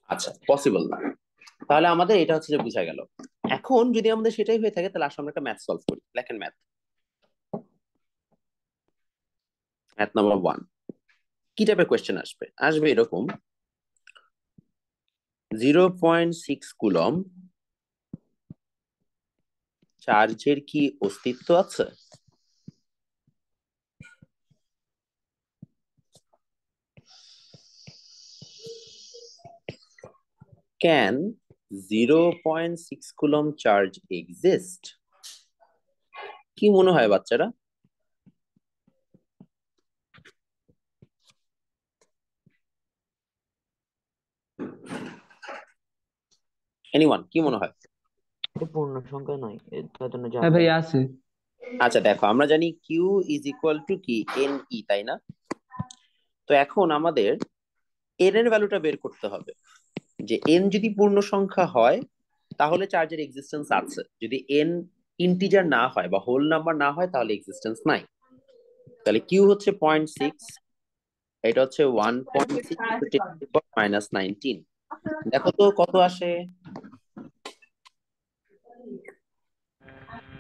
আচ্ছা, পসিবল না। তাহলে আমাদের এটা হচ্ছে যে বুঝা গেল। এখন যদি আমাদের সেটাই হয়ে থাকে, তাহলে আসলে আমরা একটা ম্যাথ সলভ করি। লেখেন ম্যাথ, ম্যাথ নাম্বার 1। কি টাইপের কোয়েশ্চেন আসবে? আসবে এরকম, 0.6 কুলম চার্জের কি অস্তিত্ব আছে? Can 0.6 coulomb charge exist? কি মনে হয় বাচ্চারা? এনিওয়ান, কি মনে হয়? এটা পূর্ণ সংখ্যা নয়, তার জন্য হ্যাঁ যাবে ভাই না। আছে। আচ্ছা দেখো, আমরা জানি কিউ ইজ ইকুয়াল টু কি এন ই, তাই না? তো এখন আমাদের এন এর ভ্যালুটা বের করতে হবে, যে এন যদি পূর্ণ সংখ্যা হয় তাহলে চার্জের এক্সিস্টেন্স আছে, যদি এন ইন্টিজার না হয় বা হোল নাম্বার না হয় তাহলে এক্সিস্টেন্স নাই। তাহলে কিউ হচ্ছে 0.6, এটা হচ্ছে 1.6 মাইনাস 19। দেখো তো কত আসে?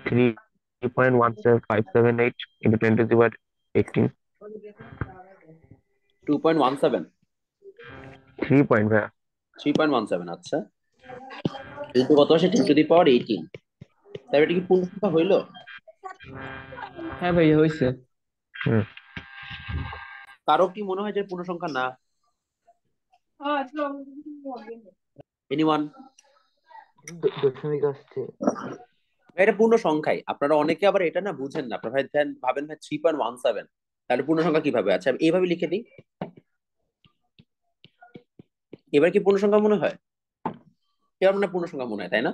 3.17578 into 10 to the power 18. 2.17, 3 point ভাইয়া। 3.17, আচ্ছা। কিন্তু কত আসে? 10 to the power 18। তাই এটা কি পূর্ণ সংখ্যা হইলো? হ্যাঁ ভাই হয়েছে। হুম। কারো কি মনে হয় যে পূর্ণ সংখ্যা না? এনিওয়ান? দশমিক আসছে। এটা পূর্ণ সংখ্যাই, আপনারা অনেকে আবার এটা না বুঝেন না, আপনারা ভাবেন ভাই 3.17, তাহলে পূর্ণ সংখ্যা কিভাবে? আচ্ছা এইভাবে লিখে দিই, এবার কি পূর্ণ সংখ্যা মনে হয়? এবার মানে পূর্ণ সংখ্যা মনে হয়, তাই না?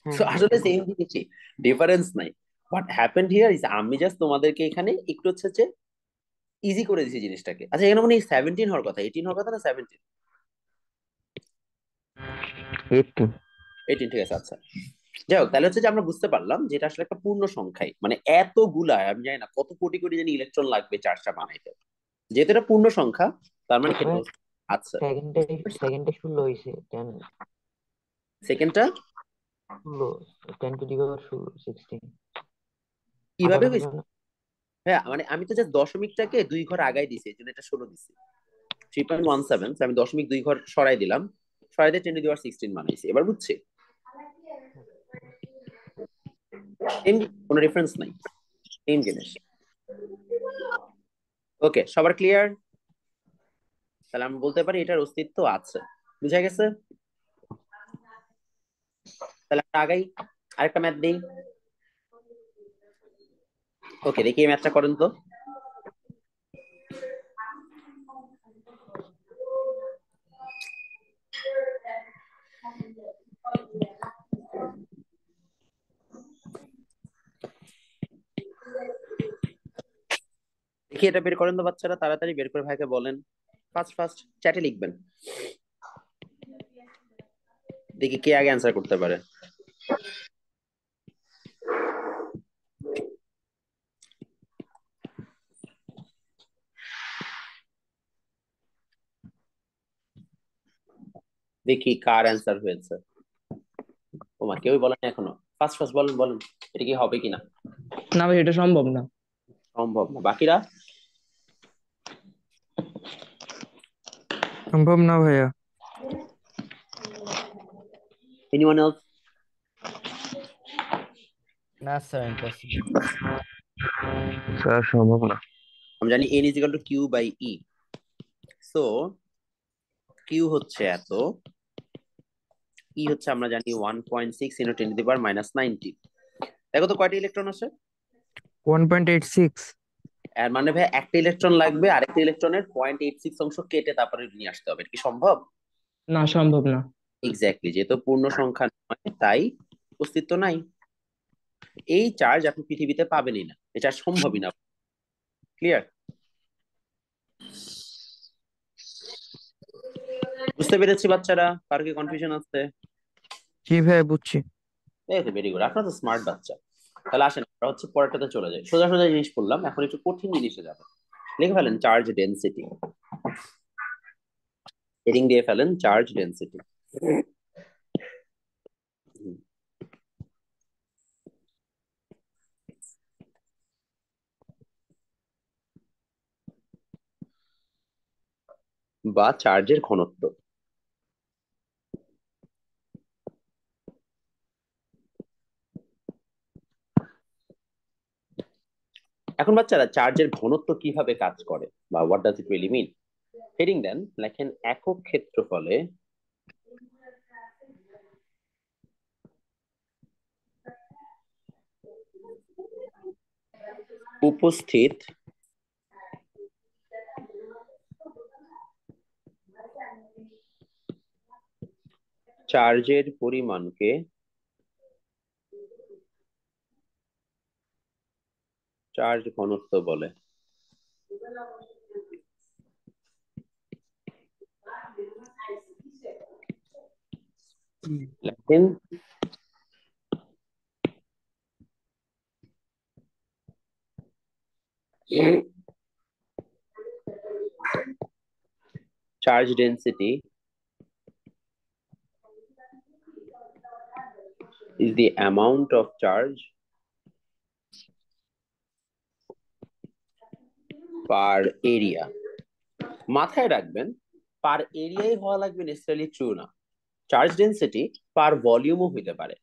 হ্যাঁ So, হ্যাঁ, আসলে এখন সেম জিনিসই, ডিফারেন্স নাই। হোয়াট হ্যাপেন্ড হিয়ার ইজ আমি জাস্ট তোমাদেরকে এখানে একটু হচ্ছে যে ইজি করে দিয়েছি জিনিসটাকে। আচ্ছা এখানে মানে 17 হওয়ার কথা, 18 হওয়ার কথা না 17? 18। 18, ঠিক আছে। আচ্ছা যাই হোক, তাহলে হচ্ছে যে আমরা বুঝতে পারলাম যে এটা আসলে একটা পূর্ণ সংখ্যাই, মানে এতগুলা আমি জানি না কত কোটি কোটি জানি ইলেকট্রন লাগবে চার্জটা বানাইতে, যেহেতু এটা পূর্ণ সংখ্যা তার মানে কি ভাই, আচ্ছা। সেকেন্ডে সেকেন্ডে 16 হয়েছে, 10 সেকেন্ডটা 16, 10 টু দি পাওয়ার 16। কিভাবে 18 হবে হয়েছে? না? হ্যাঁ মানে আমি তো জাস্ট দশমিকটাকে 2 ঘর আগাই দিছি, এই জন্য এটা 16 দিছি। 3.17, আমি দশমিক 2 ঘর সরাই দিলাম, সরাই দিয়ে 10 to the power 16 বানাইছি। এবার বুঝছি? সেম, কোনো ডিফারেন্স নাই, সেম জিনিস। ওকে, সবার ক্লিয়ার? তাহলে আমি বলতে পারি এটার অস্তিত্ব আছে। বুঝা গেছে? তাহলে আমরা আগাই, আরেকটা ম্যাথ দিই। ওকে, দেখি এই ম্যাথটা করেন তো। দেখি এটা বের করেন তো বাচ্চারা, তাড়াতাড়ি বের করে ভাইকে বলেন, ফার্স্ট ফার্স্ট চ্যাটে লিখবেন, দেখি কে আগে অ্যান্সার করতে পারে। দেখি কার অ্যান্সার হয়েছে। ওমা, কেউই বলেন না এখনো। ফার্স্ট ফার্স্ট বলেন বলেন, এটা কি হবে কিনা? না ভাই এটা সম্ভব না। সম্ভব না। বাকিরা? সম্ভব না ভাইয়া। Anyone else? না স্যার, ইম্পসিবল। স্যার সম্ভব না। আমরা জানি n is equal to q by e, so q হচ্ছে এত, ই হচ্ছে আমরা জানি 1.6 ইন্টু 10 to the power -19। দেখো তো কয়টা ইলেকট্রন আছে? 1.86। এর মানে ভাই একটা ইলেকট্রন লাগবে, আরেকটা ইলেকট্রনের 0.86 অংশ কেটে তারপরে নিয়ে আসতে হবে। এটা কি সম্ভব? না সম্ভব না। এক্স্যাক্টলি, যেহেতু পূর্ণ সংখ্যা নয় তাই অস্তিত্ব নাই। এই চার্জ আপনি পৃথিবীতে পাবেনই না, এটা সম্ভবই না। ক্লিয়ার? বুঝতে পেরেছি বাচ্চারা? কারো কি কনফিউশন আছে? জি ভাইয়া বুঝছি। এই তো ভেরি গুড, আপনারা তো স্মার্ট বাচ্চা। তাহলে আসেন আমরা হচ্ছে পরেরটাতে চলে যাই। সোজা সোজা জিনিস পড়লাম, এখন একটু কঠিন জিনিসে যাবো। লিখে ফেলেন চার্জ ডেনসিটি, হেডিং দিয়ে ফেলেন চার্জ ডেনসিটি। বা চার্জের ঘনত্ব। এখন বাচ্চারা চার্জের ঘনত্ব কিভাবে কাজ করে বা what does it really mean? Heading then, লেখেন একক ক্ষেত্রফলে উপস্থিত চার্জের পরিমাণকে চার্জ ঘনত্ব বলে। লেখেন charge density is the amount of charge per area. মাথায় রাখবেন, পার এরিয়াই হওয়া লাগবে নেসেসারিলি ট্রু না। চার্জ ডেনসিটি পার ভলিউমও হইতে পারে।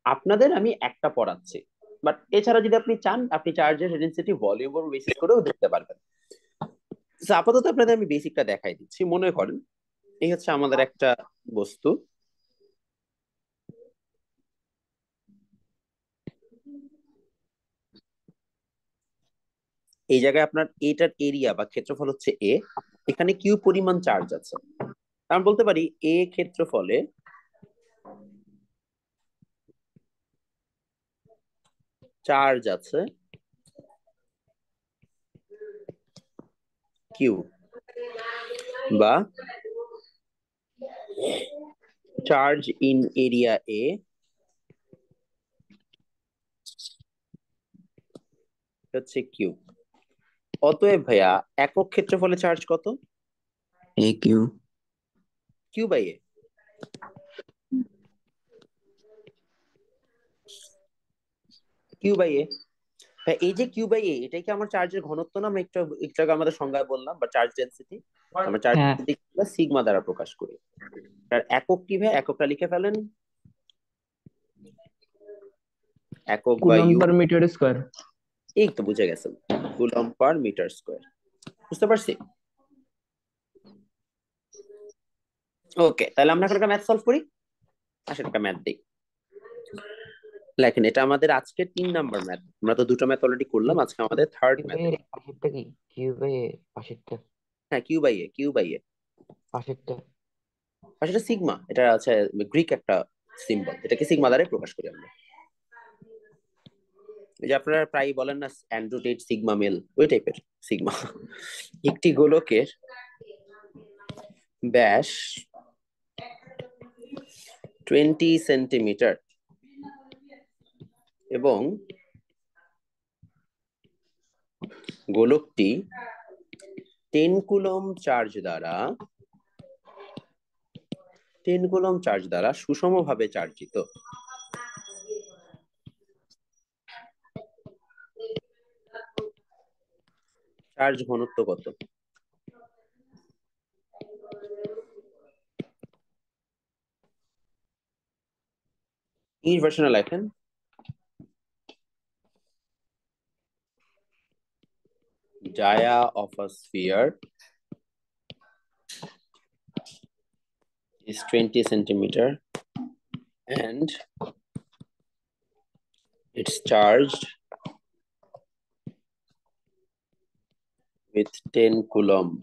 আপনাদের আমি একটা পড়াচ্ছি, বাট এছাড়া যদি আপনি চান আপনি চার্জের ডেনসিটি ভলিউম উপর বেসিস করেও দেখতে পারবেন। So, আপাতত আপনাদের আমি বেসিকটা দেখাই দিচ্ছি। মনে করেন এই হচ্ছে আমাদের একটা বস্তু, এই জায়গায় আপনার এটার এরিয়া বা ক্ষেত্রফল হচ্ছে এ, এখানে কিউ পরিমাণ চার্জ আছে। আমি বলতে পারি এ ক্ষেত্রফলে চার্জ আছে কিউ, বা চার্জ ইন এরিয়া এ হচ্ছে কিউ। অতএব ভাইয়া একক ক্ষেত্রফলে চার্জ কত? A Q. Q by A. Q by A. এই যে কিউ বাই এ, এটাই কি আমার চার্জের ঘনত্ব না? আমরা একটু একটু আগে আমাদের সংজ্ঞায় বললাম, বা চার্জ ডেনসিটি। আমরা চার্জ হ্যাঁ ডেনসিটি সিগমা দ্বারা প্রকাশ করি। তার একক কি ভাই? এককটা লিখে ফেলেন, একক বা কুলম্ব ইউ। Per metre square. এই তো বুঝে গেছেন, কুলম্ব পার মিটার স্কোয়ার। বুঝতে পারছি? ওকে, তাহলে আমরা এখন একটা ম্যাথ সলভ করি। আসলে একটা ম্যাথ দিই। লেখেন, এটা আমাদের আজকে 3 নাম্বার ম্যাথ। আমরা তো দুটো ম্যাথ অলরেডি করলাম, আজকে আমাদের থার্ড কিউ ম্যাথ। বাই এর পাশেরটা কি? কিউ বাই এ পাশেরটা। হ্যাঁ, Q by A, Q by A. পাশেরটা। আর সেটা সিগমা, এটা আছে গ্রিক একটা সিম্বল, এটাকে সিগমা দ্বারা প্রকাশ করি আমরা। এই যে আপনারা প্রায় বলেন না অ্যান্ড্রোটেট সিগমা মেল, ওই টাইপের সিগমা। একটি গোলকের ব্যাস 20 সেন্টিমিটার এবং গোলকটি 10 কুলম্ব চার্জ দ্বারা সুষমভাবে চার্জিত। চার্জ ঘনত্ব কত? ইংলিশ ভার্সনে লেখেন, dia of a sphere is 20 centimeter and it's charged with 10 coulomb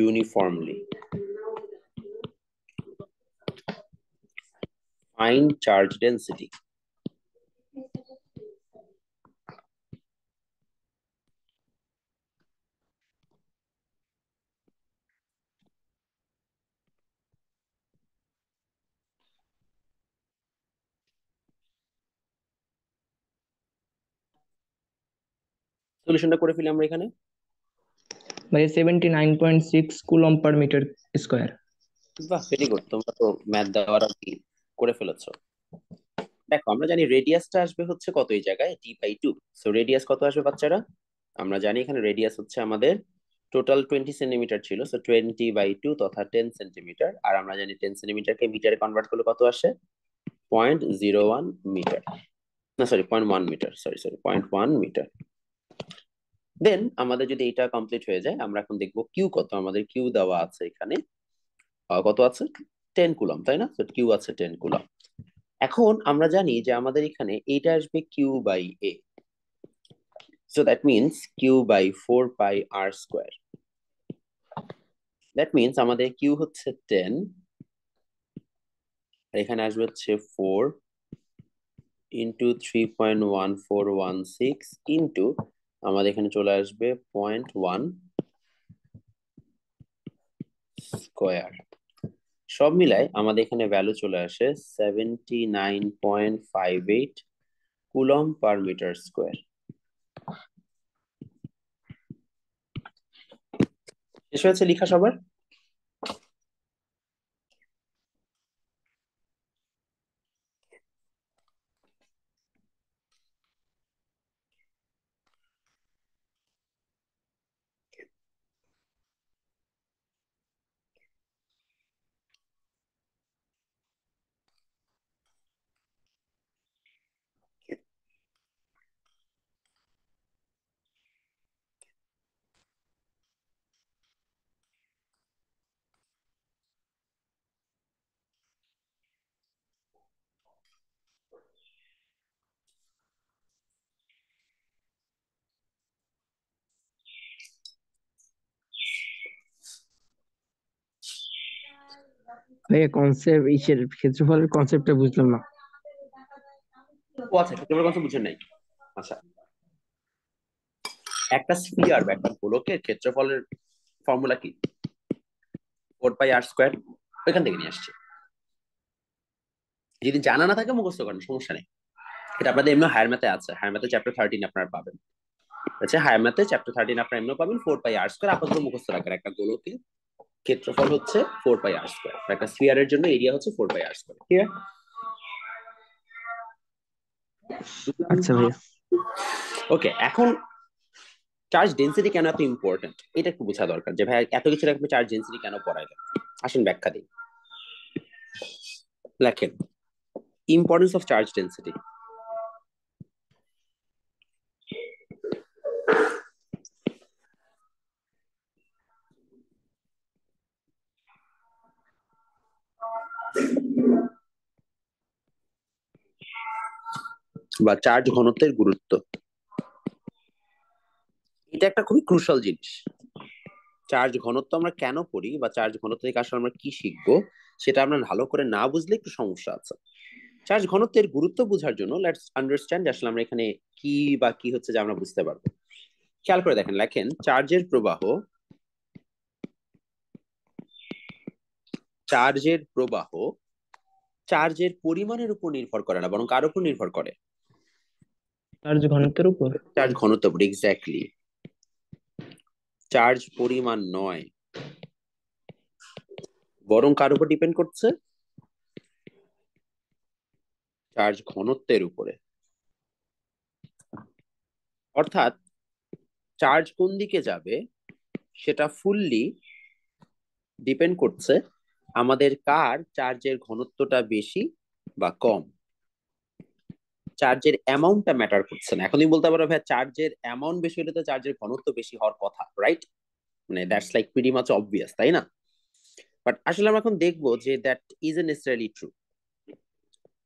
uniformly. Find charge density. সলিউশনটা করে ফেলি আমরা এখানে। ভাই 79.6 কুলম্ব পার মিটার স্কোয়ার। বাহ, ভেরি গুড, তোমরা তো ম্যাথ দেওয়ার আগে করে ফেলেছো। দেখো, আমরা জানি রেডিয়াসটা আসবে হচ্ছে কত এই জায়গায়, d/2। সো রেডিয়াস কত আসবে বাচ্চারা? আমরা জানি এখানে রেডিয়াস হচ্ছে আমাদের টোটাল 20 সেন্টিমিটার ছিল, সো 20/2 তথা 10 সেন্টিমিটার। আর আমরা জানি 10 সেন্টিমিটারকে মিটারে কনভার্ট করলে কত আসে? 0.01 মিটার, না সরি 0.1 মিটার, সরি 0.1 মিটার। দেন আমাদের যদি এটা কমপ্লিট হয়ে যায়, আমরা এখন দেখবো কিউ কত। আমাদের কিউ দেওয়া আছে এখানে, কত আছে? 10 কুলম, তাই না? তো কিউ আছে 10 কুলম। এখন আমরা জানি যে আমাদের এখানে এটা আসবে q by a, so that means q by 4πr²। That means আমাদের কিউ হচ্ছে 10, আর এখানে আসবে হচ্ছে 4 ইন্টু 3.1416 ইন্টু আমাদের এখানে চলে আসবে 0.1 স্কোয়ার। সব মিলায় আমাদের এখানে ভ্যালু চলে আসে 79.58 কুলম পার মিটার স্কোয়ার। শেষ হয়েছে লেখা সবার? ভাইয়া কনসেপ্ট ইসের ক্ষেত্রফলের কনসেপ্টটা বুঝলাম না। ও আচ্ছা, ক্ষেত্রফলের কথা বুঝেন নাই? আচ্ছা, একটা স্ফিয়ার বা একটা গোলকের ক্ষেত্রফলের ফর্মুলা কি? 4πr²। ওইখান থেকে নিয়ে আসছে। যদি জানা না থাকে মুখস্থ করেন, সমস্যা নেই। এটা আপনাদের এমনি হায়ার ম্যাথে আছে, হায়ার ম্যাথে চ্যাপ্টার 13 আপনারা পাবেন। আচ্ছা, হায়ার ম্যাথে চ্যাপ্টার 13 আপনারা এমনি পাবেন। 4πr²। আপাতত মুখস্থ রাখেন, একটা গোলকের ক্ষেত্রফল হচ্ছে 4πr², একটা স্ফিয়ারের জন্য এরিয়া হচ্ছে 4πr²। ঠিক আছে? আচ্ছা ভাইয়া। ওকে, এখন চার্জ ডেন্সিটি কেন এত ইম্পর্টেন্ট এটা একটু বোঝা দরকার, যে ভাই এত কিছু রাখবে চার্জ ডেন্সিটি কেন পড়ায় গেল। আসেন ব্যাখ্যা দিই। লেখেন ইম্পর্টেন্স অফ চার্জ ডেন্সিটি। বা চার্জ ঘনত্বের গুরুত্ব, এটা একটা খুবই ক্রুশাল জিনিস। চার্জ ঘনত্ব আমরা কেন পড়ি বা চার্জ ঘনত্ব থেকে আসলে আমরা কি শিখবো, সেটা আমরা ভালো করে না বুঝলে একটু সমস্যা আছে। চার্জ ঘনত্বের গুরুত্ব বোঝার জন্য লেটস আন্ডারস্ট্যান্ড আসলে আমরা এখানে কি বা কি হচ্ছে যে আমরা বুঝতে পারবো। খেয়াল করে দেখেন, লেখেন চার্জের প্রবাহ, চার্জের প্রবাহ চার্জের পরিমাণের উপর নির্ভর করে না, বরং কার উপর নির্ভর করে? চার্জ ঘনত্বের উপর। চার্জ ঘনত্ব উপর, এক্স্যাক্টলি। চার্জ পরিমাণ নয়, বরং কার উপর ডিপেন্ড করছে? চার্জ ঘনত্বের উপরে। অর্থাৎ চার্জ কোন দিকে যাবে সেটা ফুললি ডিপেন্ড করছে আমাদের কার চার্জের ঘনত্বটা বেশি বা কম। চার্জের অ্যামাউন্টটা ম্যাটার করছে না। এখন তুমি বলতে পারো ভাই চার্জের অ্যামাউন্ট বেশি হলে তো চার্জের ঘনত্ব বেশি হওয়ার কথা, রাইট? মানে that's like pretty much obvious, তাই না? বাট আসলে আমরা এখন দেখবো যে দ্যাট ইজ নেসেসারিলি ট্রু।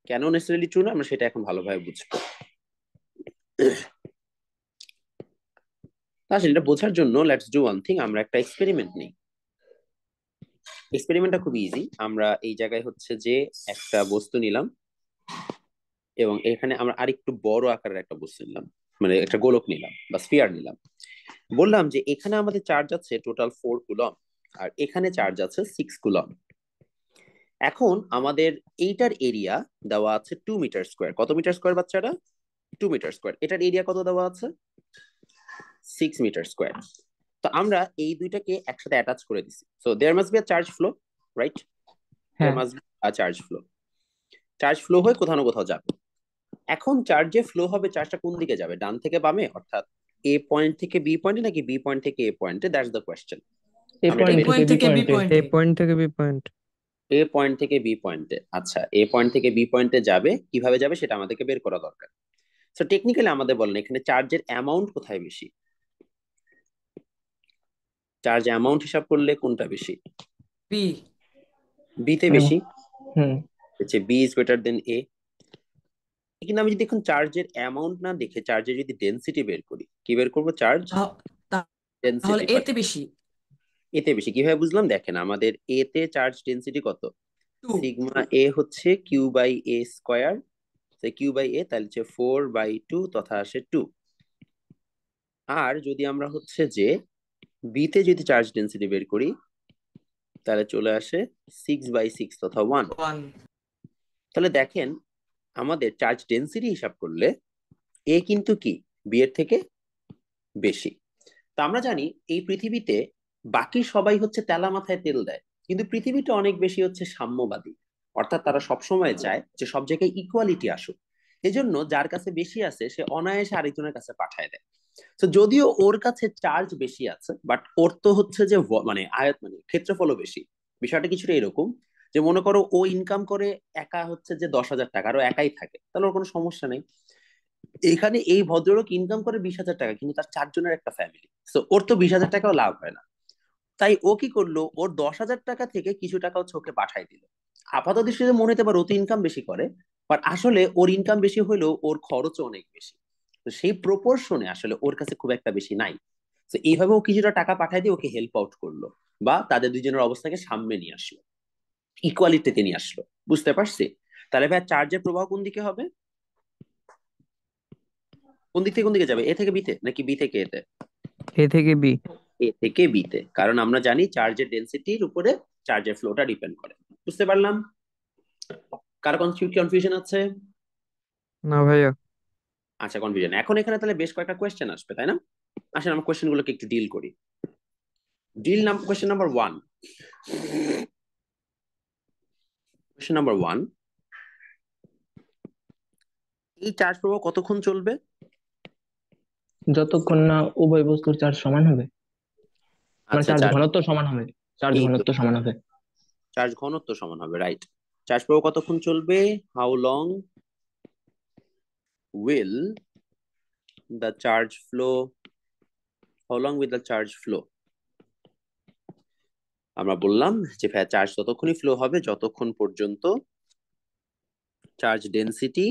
কেন নেসেসারিলি ট্রু না আমরা সেটা এখন ভালোভাবে বুঝবো। আসলে এটা বোঝার জন্য লেটস ডু ওয়ান থিং, আমরা একটা এক্সপেরিমেন্ট নিই। এক্সপেরিমেন্টটা খুব ইজি। আমরা এই জায়গায় হচ্ছে যে একটা বস্তু নিলাম এবং এখানে আমরা আরেকটু বড় আকারের একটা বস্তু নিলাম, মানে একটা গোলক নিলাম বা স্ফিয়ার নিলাম। বললাম যে এখানে আমাদের চার্জ আছে টোটাল 4 কুলম, আর এখানে চার্জ আছে 6 কুলম। এখন আমাদের এইটার এরিয়া দেওয়া আছে 2 মিটার স্কোয়ার। কত মিটার স্কোয়ার বাচ্চারা? 2 মিটার স্কোয়ার। এটার এরিয়া কত দেওয়া আছে? 6 মিটার স্কোয়ার। তো আমরা এই দুইটাকে একসাথে অ্যাটাচ করে দিছি। So there must be a charge flow, right? There must be a charge flow. Charge flow হয়ে কোথাও না কোথাও যাবে। এখন চার্জে ফ্লো হবে, চার্জটা কোন দিকে যাবে? ডান থেকে বামে, অর্থাৎ এ পয়েন্ট থেকে বি পয়েন্টে নাকি বি পয়েন্ট থেকে এ পয়েন্টে, দ্যাটস দ্য কোয়েশ্চেন। এ আমরা এটা পয়েন্ট বের থেকে পয়েন্ট বি থেকে বি পয়েন্টে এ পয়েন্টে পয়েন্ট থেকে বি পয়েন্ট। এ পয়েন্ট থেকে বি পয়েন্টে। আচ্ছা, এ পয়েন্ট থেকে বি পয়েন্টে যাবে, কিভাবে যাবে সেটা আমাদেরকে বের করা দরকার। সো টেকনিক্যালি আমাদের বলেন এখানে চার্জের অ্যামাউন্ট কোথায় বেশি, চার্জ অ্যামাউন্ট হিসাব করলে কোনটা বেশি? বি। বি তে বেশি, হুম হচ্ছে বি ইজ গ্রেটার দেন এ। কিন্তু আমি যদি এখন চার্জের অ্যামাউন্ট না দেখে চার্জের যদি ডেনসিটি বের করি, কি বের করবো? চার্জ তাহলে ডেনসিটি। এতে বেশি। এতে বেশি কিভাবে বুঝলাম? দেখেন আমাদের এ তে চার্জ ডেনসিটি কত? 2। সিগমা এ হচ্ছে Q by A square, Q by A তাহলে হচ্ছে 4/2 তথা আসে 2। আর যদি আমরা হচ্ছে যে বি তে যদি চার্জ ডেনসিটি বের করি তাহলে চলে আসে 6/6 তথা 1। 1। তাহলে দেখেন আমাদের চার্জ ডেনসিটি হিসাব করলে এ কিন্তু কি বি এর থেকে বেশি। তো আমরা জানি এই পৃথিবীতে বাকি সবাই হচ্ছে তেলা মাথায় তেল দেয়, কিন্তু পৃথিবীটা অনেক বেশি হচ্ছে সাম্যবাদী, অর্থাৎ তারা সবসময় চায় যে সব জায়গায় ইকুয়ালিটি আসুক। এজন্য যার কাছে বেশি আছে সে অনায়াসে আরেকজনের কাছে পাঠায় দেয়। তো যদিও ওর কাছে চার্জ বেশি আছে, বাট ওর তো হচ্ছে যে মানে আয়ত মানে ক্ষেত্রফলও বেশি। বিষয়টা কিছুটা এরকম যে মনে করো ও ইনকাম করে একা হচ্ছে যে 10,000 টাকা, আর ও একাই থাকে, তাহলে ওর কোনো সমস্যা নেই। এখানে এই ভদ্রলোক ইনকাম করে 20,000 টাকা, কিন্তু তার 4 জনের একটা ফ্যামিলি, তো ওর তো 20,000 টাকাও লাভ হয় না। তাই ও কি করলো, ওর 10,000 টাকা থেকে কিছু টাকা হচ্ছে ওকে পাঠাই দিল। আপাত দৃষ্টিতে মনে হতে পারে ও তো ইনকাম বেশি করে, বাট আসলে ওর ইনকাম বেশি হলেও ওর খরচও অনেক বেশি। তো সেই প্রপোর্শনে আসলে ওর কাছে খুব একটা বেশি নাই। তো এইভাবে ও কিছুটা টাকা পাঠাই দিয়ে ওকে হেল্প আউট করলো, বা তাদের দুজনের অবস্থাকে সামনে নিয়ে আসলো, ইকুয়ালিটিতে নিয়ে আসলো। বুঝতে পারছি? তাহলে ভাই চার্জের প্রবাহ কোন দিকে হবে? কোন দিক থেকে কোন দিকে যাবে? এ থেকে বিতে নাকি বি থেকে এতে? এ থেকে বি। এ থেকে বিতে, কারণ আমরা জানি চার্জের ডেনসিটির উপরে চার্জের ফ্লোটা ডিপেন্ড করে। বুঝতে পারলাম? কারো কনফিউশন আছে? না ভাইয়া। আচ্ছা, কনফিউশন। এখন এখানে তাহলে বেশ কয়েকটা কোয়েশ্চেন আসবে, তাই না? আসেন আমরা কোয়েশ্চেন গুলোকে একটু ডিল করি। Question number 1। কোয়েশ্চেন নাম্বার 1, এই চার্জ প্রবাহ কতক্ষণ চলবে? যতক্ষণ না উভয় বস্তুর চার্জ সমান হবে, মানে আচ্ছা, চার্জ চার্জ, ঘনত্ব সমান হবে। চার্জ এই তো ঘনত্ব সমান হবে। চার্জ ঘনত্ব সমান হবে, রাইট। চার্জ প্রবাহ কতক্ষণ চলবে? How long will the charge flow, how long will the charge flow? আমরা বললাম যে ভাই চার্জ ততক্ষণই ফ্লো হবে যতক্ষণ পর্যন্ত charge density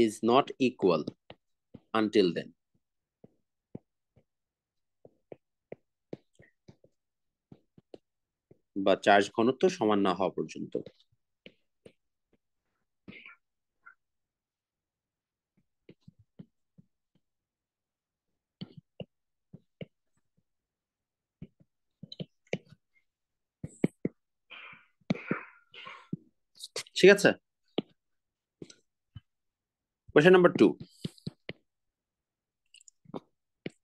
is not equal until then. বা চার্জ ঘনত্ব সমান না হওয়া পর্যন্ত। ঠিক আছে? কোয়েশ্চেন নাম্বার 2,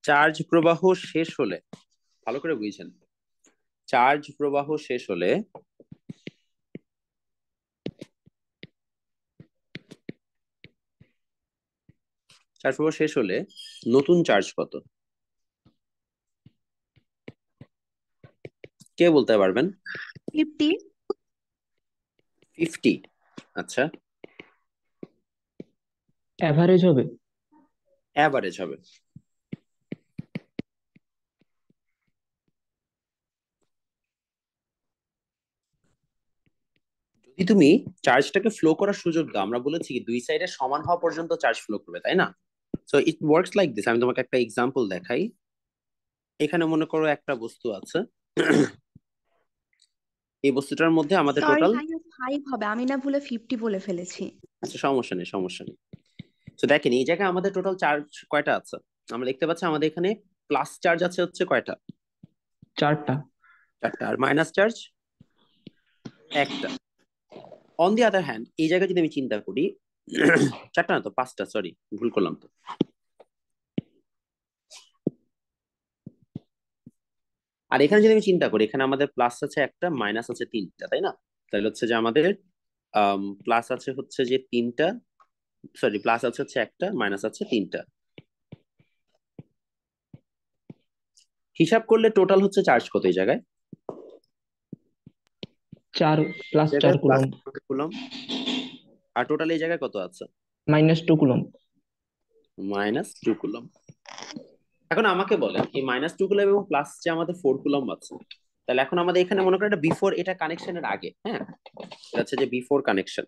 চার্জ প্রবাহ শেষ হলে, ভালো করে বুঝছেন, চার্জ প্রবাহ শেষ হলে নতুন চার্জ কত? কে বলতে পারবেন? 50। 50। আচ্ছা, অ্যাভারেজ হবে। অ্যাভারেজ হবে। যদি তুমি চার্জটাকে ফ্লো করার সুযোগ দাও, আমরা বলেছি কি দুই সাইডে সমান হওয়া পর্যন্ত চার্জ ফ্লো করবে, তাই না? So it works like this. আমি তোমাকে একটা এক্সাম্পল দেখাই। এখানে মনে করো একটা বস্তু আছে, এই বস্তুটার মধ্যে আমাদের সরি টোটাল, ভাইয়া, 5 হবে, আমি না ভুলে 50 বলে ফেলেছি। আচ্ছা সমস্যা নেই, সমস্যা নেই। তো দেখেন এই জায়গায় আমাদের টোটাল চার্জ কয়টা আছে? আমরা দেখতে পাচ্ছি আমাদের এখানে প্লাস চার্জ আছে হচ্ছে কয়টা? 4টা। 4টা। আর মাইনাস চার্জ 1টা। অন দি আদার হ্যান্ড এই জায়গায় যদি আমি চিন্তা করি 4টা না তো 5টা, সরি ভুল করলাম তো। আর এখানে যদি আমি চিন্তা করি, এখানে আমাদের প্লাস আছে 1টা, মাইনাস আছে 3টা, তাই না? তাহলে হচ্ছে যে আমাদের প্লাস আছে হচ্ছে যে 3টা, সরি প্লাস আছে হচ্ছে একটা, মাইনাস আছে তিনটা। হিসাব করলে টোটাল হচ্ছে চার্জ কত এই জায়গায়? 4 প্লাস 4 জায়গায় প্লাস কুলম্ব, কুলম, আর টোটাল এই জায়গায় কত আছে? -2 কুলম্ব। -2 কুলম। এখন আমাকে বলেন এই -2 কুলম এবং প্লাস যে আমাদের 4 কুলম আছে, তাহলে এখন আমাদের এখানে মনে করেন এটা বিফোর, এটা কানেকশনের আগে, হ্যাঁ এটা হচ্ছে যে বিফোর কানেকশন,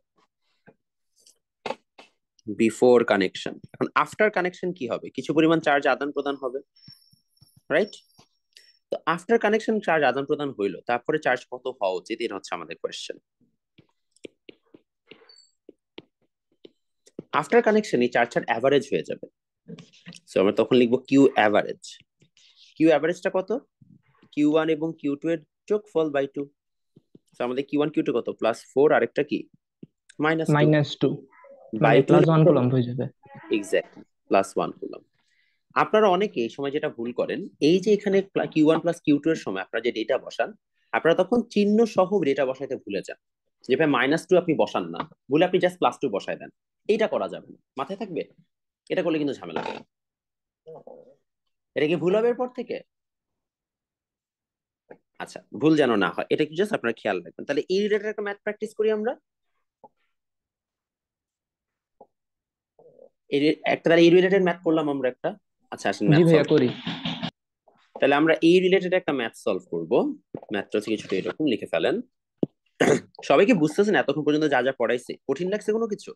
বিফোর কানেকশন। এখন আফটার কানেকশন কি হবে? কিছু পরিমাণ চার্জ আদান প্রদান হবে, রাইট? তো আফটার কানেকশন চার্জ আদান প্রদান হইলো, তারপরে চার্জ কত হওয়া উচিত, এটা হচ্ছে আমাদের কোয়েশ্চেন। আফটার কানেকশন এই চার্জটার অ্যাভারেজ হয়ে যাবে, সো আমরা তখন লিখবো কিউ অ্যাভারেজ। কিউ অ্যাভারেজটা কত? Q1 এবং Q2 এর যোগফল বাই 2। তো আমাদের Q1 Q2 কত? +4, আরেকটা কি -2 -2 বাই মানে 2। +1 কুলম্ব হয়ে যাবে। Exactly, +1 coulomb. আপনারা অনেকে এই সময় যেটা ভুল করেন, এই যে এখানে Q1 + Q2 এর সময় আপনারা যে ডেটা বসান, আপনারা তখন চিহ্ন সহ ডেটা বসাইতে ভুলে যান। যে ভাই -2 আপনি বসান না, ভুলে আপনি জাস্ট +2 বসায় দেন। এইটা করা যাবে না, মাথায় থাকবে। এটা করলে কিন্তু ঝামেলা হবে। এটা কি ভুল হবে এরপর থেকে? আচ্ছা, ভুল যেন না হয় এটা কি জাস্ট আপনারা খেয়াল রাখবেন। তাহলে এই রিলেটেড একটা ম্যাথ প্র্যাকটিস করি আমরা। একটা তাহলে এই রিলেটেড ম্যাথ করলাম আমরা একটা। আচ্ছা আসেন জি ম্যাথ ভাইয়া সলভ। করি। তাহলে আমরা এই রিলেটেড একটা ম্যাথ সলভ করব। ম্যাথটা হচ্ছে কিছুটা এরকম, লিখে ফেলেন। সবাই কি বুঝতেছেন এতক্ষণ পর্যন্ত যা যা পড়াইছে? কঠিন লাগছে কোনো কিছু?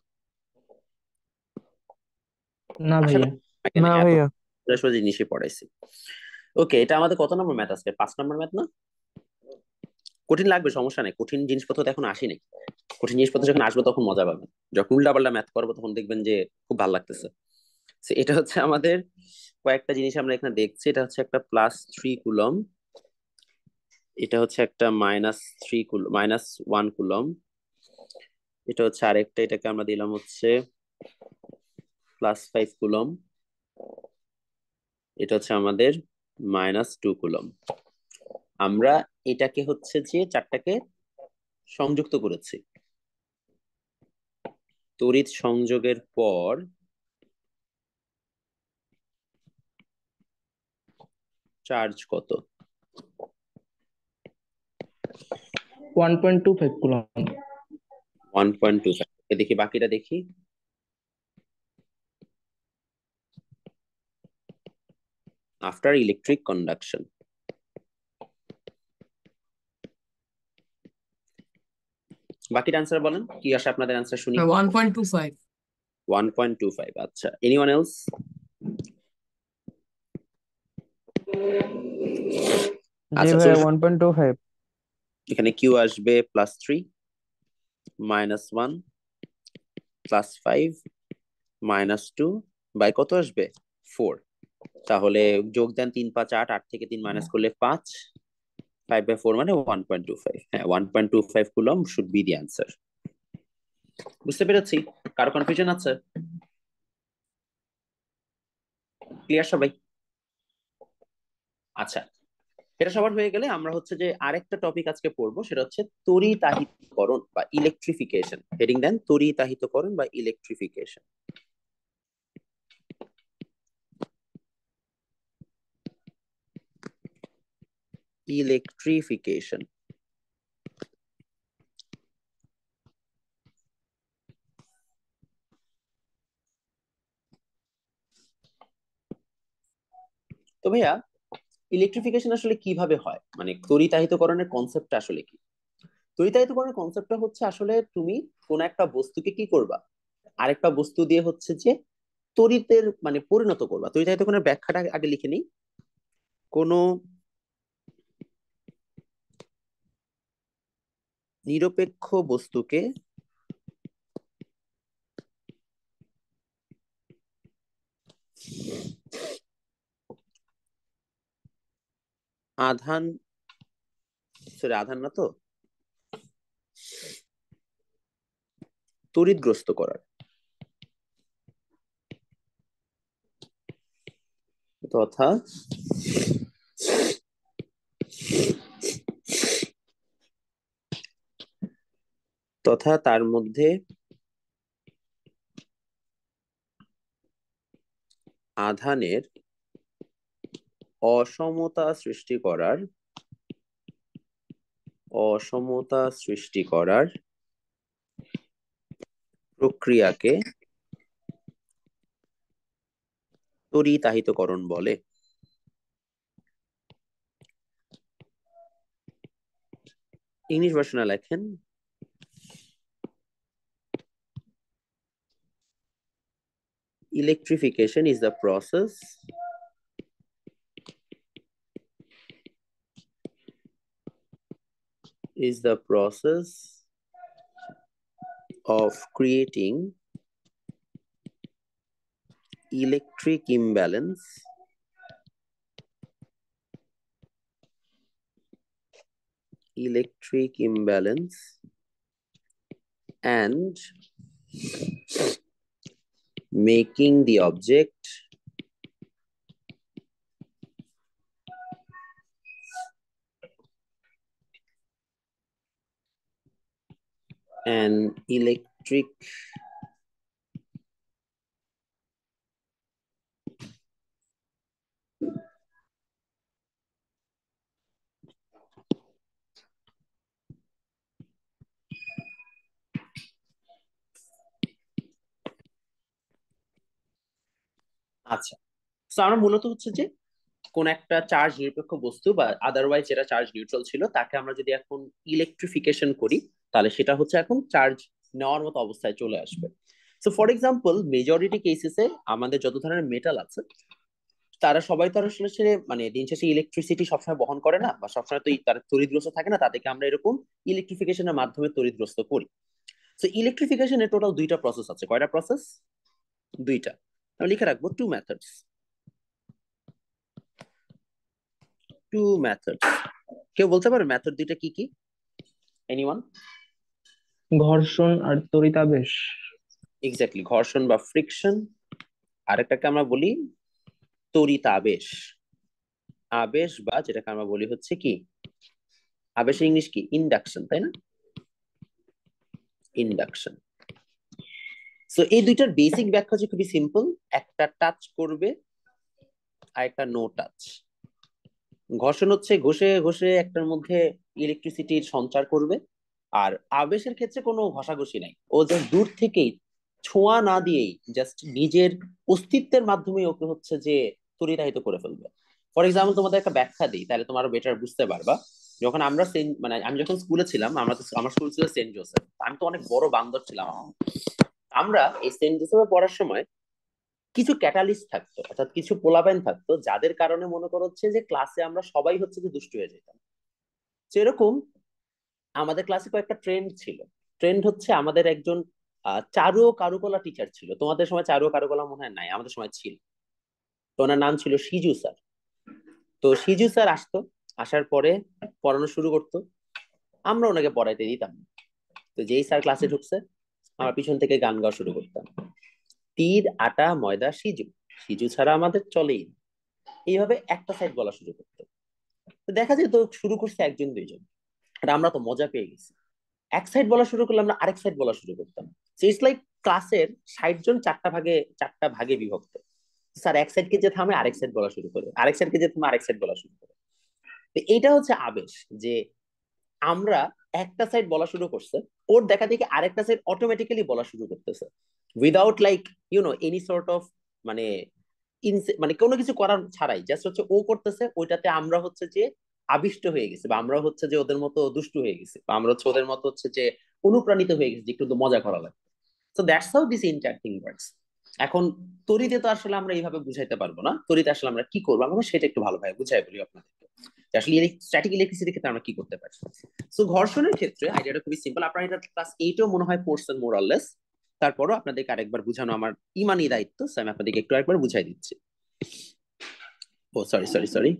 না আশা ভাইয়া। করি আমাকে না নেই, এত ভাইয়া। সোজা সোজা জিনিসই পড়াইছি। ওকে, এটা আমাদের কত নম্বর ম্যাথ আজকে? 5 নম্বর ম্যাথ না? কঠিন লাগবে, সমস্যা নেই, কঠিন জিনিসপত্র তো এখন আসেনি। কঠিন জিনিসপত্র যখন আসবে তখন মজা পাবেন। যখন উল্টাপাল্টা ম্যাথ করবো তখন দেখবেন যে খুব ভালো লাগতেছে। So, এটা হচ্ছে আমাদের কয়েকটা জিনিস আমরা এখানে দেখছি। এটা হচ্ছে একটা +3 কুলম, এটা হচ্ছে একটা -1 কুলম, এটা হচ্ছে আরেকটা, এটাকে আমরা দিলাম হচ্ছে +5 কুলম, এটা হচ্ছে আমাদের -2 কুলম। আমরা এটাকে হচ্ছে যে চারটাকে সংযুক্ত করেছি। তড়িৎ সংযোগের পর চার্জ কত? 1.25 কুলম্ব। 1.25। দেখি বাকিটা দেখি। আফটার ইলেকট্রিক কন্ডাকশন, বাকির অ্যান্সার বলেন, কি আসে আপনাদের অ্যান্সার শুনি। 1.25. 1.25। আচ্ছা, এনিওয়ান এলস? জি আচ্ছা ভাইয়া 1.25। এখানে কিউ আসবে +3, -1, +5, -2 বাই কত আসবে? 4। তাহলে যোগ দেন 3 5 8, 8 থেকে 3 মাইনাস করলে 5, 5/4 মানে 1.25। হ্যাঁ, 1.25 coulomb should be the answer. বুঝতে পেরেছি? কারো কনফিউশন আছে? ক্লিয়ার সবাই? আচ্ছা, এটা সবার হয়ে গেলে আমরা হচ্ছে যে আরেকটা টপিক আজকে পড়বো, সেটা হচ্ছে তড়িতাহিতকরণ বা ইলেকট্রিফিকেশন। হেডিং দেন তড়িতাহিতকরণ বা ইলেকট্রিফিকেশন। ইলেকট্রিফিকেশন। তো ভাইয়া, ইলেকট্রিফিকেশন আসলে কিভাবে হয়, মানে তড়িতাহিতকরণের কনসেপ্টটা আসলে কি? তড়িতাহিতকরণের কনসেপ্টটা হচ্ছে আসলে তুমি কোন একটা বস্তুকে কি করবা, আরেকটা বস্তু দিয়ে হচ্ছে যে তড়িতের মানে পরিণত করবা। তড়িতাহিতকরণের ব্যাখ্যাটা আগে লিখে নিই। কোন নিরপেক্ষ বস্তুকে আধান, সরি আধান না তো, তড়িৎগ্রস্ত করার, তথা তার মধ্যে আধানের অসমতা সৃষ্টি করার প্রক্রিয়াকে তড়িতাহিতকরণ বলে। ইংলিশ ভার্সনে লেখেন electrification is the process of creating electric imbalance and making the object an electric আচ্ছা, তো আমরা মূলত হচ্ছে যে কোন একটা চার্জ নিরপেক্ষ বস্তু বা আদারওয়াইজ যেটা চার্জ নিউট্রাল ছিল তাকে আমরা যদি এখন ইলেকট্রিফিকেশন করি তাহলে সেটা হচ্ছে এখন চার্জ নেওয়ার মতো অবস্থায় চলে আসবে। সো ফর এক্সাম্পল মেজরিটি কেসেসে আমাদের যত ধরনের মেটাল আছে তারা সবাই তো আসলে মানে দিন শেষে ইলেকট্রিসিটি সবসময় বহন করে না বা সবসময় তো তারা তড়িৎগ্রস্ত থাকে না, তাদেরকে আমরা এরকম ইলেকট্রিফিকেশনের মাধ্যমে তড়িৎগ্রস্ত করি। সো ইলেকট্রিফিকেশনের টোটাল দুইটা প্রসেস আছে। কয়টা প্রসেস? দুইটা। আমি লিখে রাখবো টু মেথডস। কেউ বলতে পারে মেথড দুইটা কি কি? এনিওয়ান? ঘর্ষণ আর তড়িতাবেশ। এক্স্যাক্টলি, ঘর্ষণ বা ফ্রিকশন, আরেকটাকে আমরা বলি তড়িতাবেশ। আবেশ বা যেটাকে আমরা বলি হচ্ছে কি, আবেশের ইংলিশ কি? ইন্ডাকশন, তাই না? ইন্ডাকশন। সো এই দুইটার বেসিক ব্যাখ্যা হচ্ছে খুবই সিম্পল, একটা টাচ করবে আর একটা নো টাচ। ঘর্ষণ হচ্ছে ঘষে ঘষে একটার মধ্যে ইলেকট্রিসিটির সঞ্চার করবে, আর আবেশের ক্ষেত্রে কোনো ঘষাঘষি নাই, ও জাস্ট দূর থেকেই ছোঁয়া না দিয়েই জাস্ট নিজের অস্তিত্বের মাধ্যমে ওকে হচ্ছে যে তড়িতাহিত করে ফেলবে। ফর এক্সাম্পল তোমাদের একটা ব্যাখ্যা দিই তাহলে তোমরা বেটার বুঝতে পারবা। যখন আমরা মানে আমি যখন স্কুলে ছিলাম, আমার স্কুল ছিল সেন্ট জোসেফ, আমি তো অনেক বড় বান্দর ছিলাম। আমরা এই সেন্ট জোসেফে পড়ার সময় কিছু ক্যাটালিস্ট থাকতো, অর্থাৎ কিছু পোলাপাইন থাকতো যাদের কারণে মনে করো হচ্ছে যে ক্লাসে আমরা সবাই হচ্ছে যে দুষ্টু হয়ে যেতাম। সেরকম আমাদের ক্লাসে কয়েকটা ট্রেন্ড ছিল। ট্রেন্ড হচ্ছে আমাদের একজন চারু ও কারুকলা টিচার ছিল। তোমাদের সময় চারু ও কারুকলা মনে হয় নাই, আমাদের সময় ছিল। তো ওনার নাম ছিল সিজু স্যার। তো সিজু স্যার আসতো, আসার পরে পড়ানো শুরু করতো, আমরা ওনাকে পড়াইতে দিতাম। তো যেই স্যার ক্লাসে ঢুকছে আমার পিছন থেকে গান গাওয়া শুরু করতাম, তীর আটা ময়দা সিজু, সিজু ছাড়া আমাদের চলেই না। এইভাবে একটা সাইড বলা শুরু করতো। তো দেখা যেত শুরু করছে একজন দুইজন, আর আমরা তো মজা পেয়ে গেছি। এক সাইড বলা শুরু করলে আমরা আরেক সাইড বলা শুরু করতাম। ইটস লাইক ক্লাসের 60 জন চারটা ভাগে বিভক্ত। স্যার এক সাইডকে যে থামে আরেক সাইড বলা শুরু করে, আরেক সাইডকে যে থামে আরেক সাইড বলা শুরু করে। তো এইটা হচ্ছে আবেশ, যে আমরা একটা সাইড বলা শুরু করছে, ওর দেখা দেখি আরেকটা সাইড অটোমেটিক্যালি বলা শুরু করতেছে without like any sort of মানে মানে কোনো কিছু করার ছাড়াই, জাস্ট হচ্ছে ও করতেছে, ওইটাতে আমরা হচ্ছে যে আবিষ্ট হয়ে গেছি, বা আমরা হচ্ছে যে ওদের মতো দুষ্টু হয়ে গেছি, বা আমরা হচ্ছে ওদের মতো হচ্ছে যে অনুপ্রাণিত হয়ে গেছি যে একটু তো মজা করা লাগে। So that's how this interacting works. এখন তড়িতে তো আসলে আমরা এইভাবে বুঝাইতে পারবো না, তড়িতে আসলে আমরা কি করবো আমরা সেটা একটু ভালোভাবে বুঝাই বলি আপনাদেরকে, যে আসলে স্ট্যাটিক ইলেকট্রিসিটির ক্ষেত্রে আমরা কি করতে পারি। সো ঘর্ষণের ক্ষেত্রে আইডিয়াটা খুবই সিম্পল, আপনারা এটা ক্লাস 8 মনে হয় পড়ছেন মোর অর লেস। তারপরও আপনাদেরকে আরেকবার বুঝানো আমার ইমানি দায়িত্ব, সো আমি আপনাদেরকে একটু আরেকবার বুঝাই দিচ্ছি। ও সরি।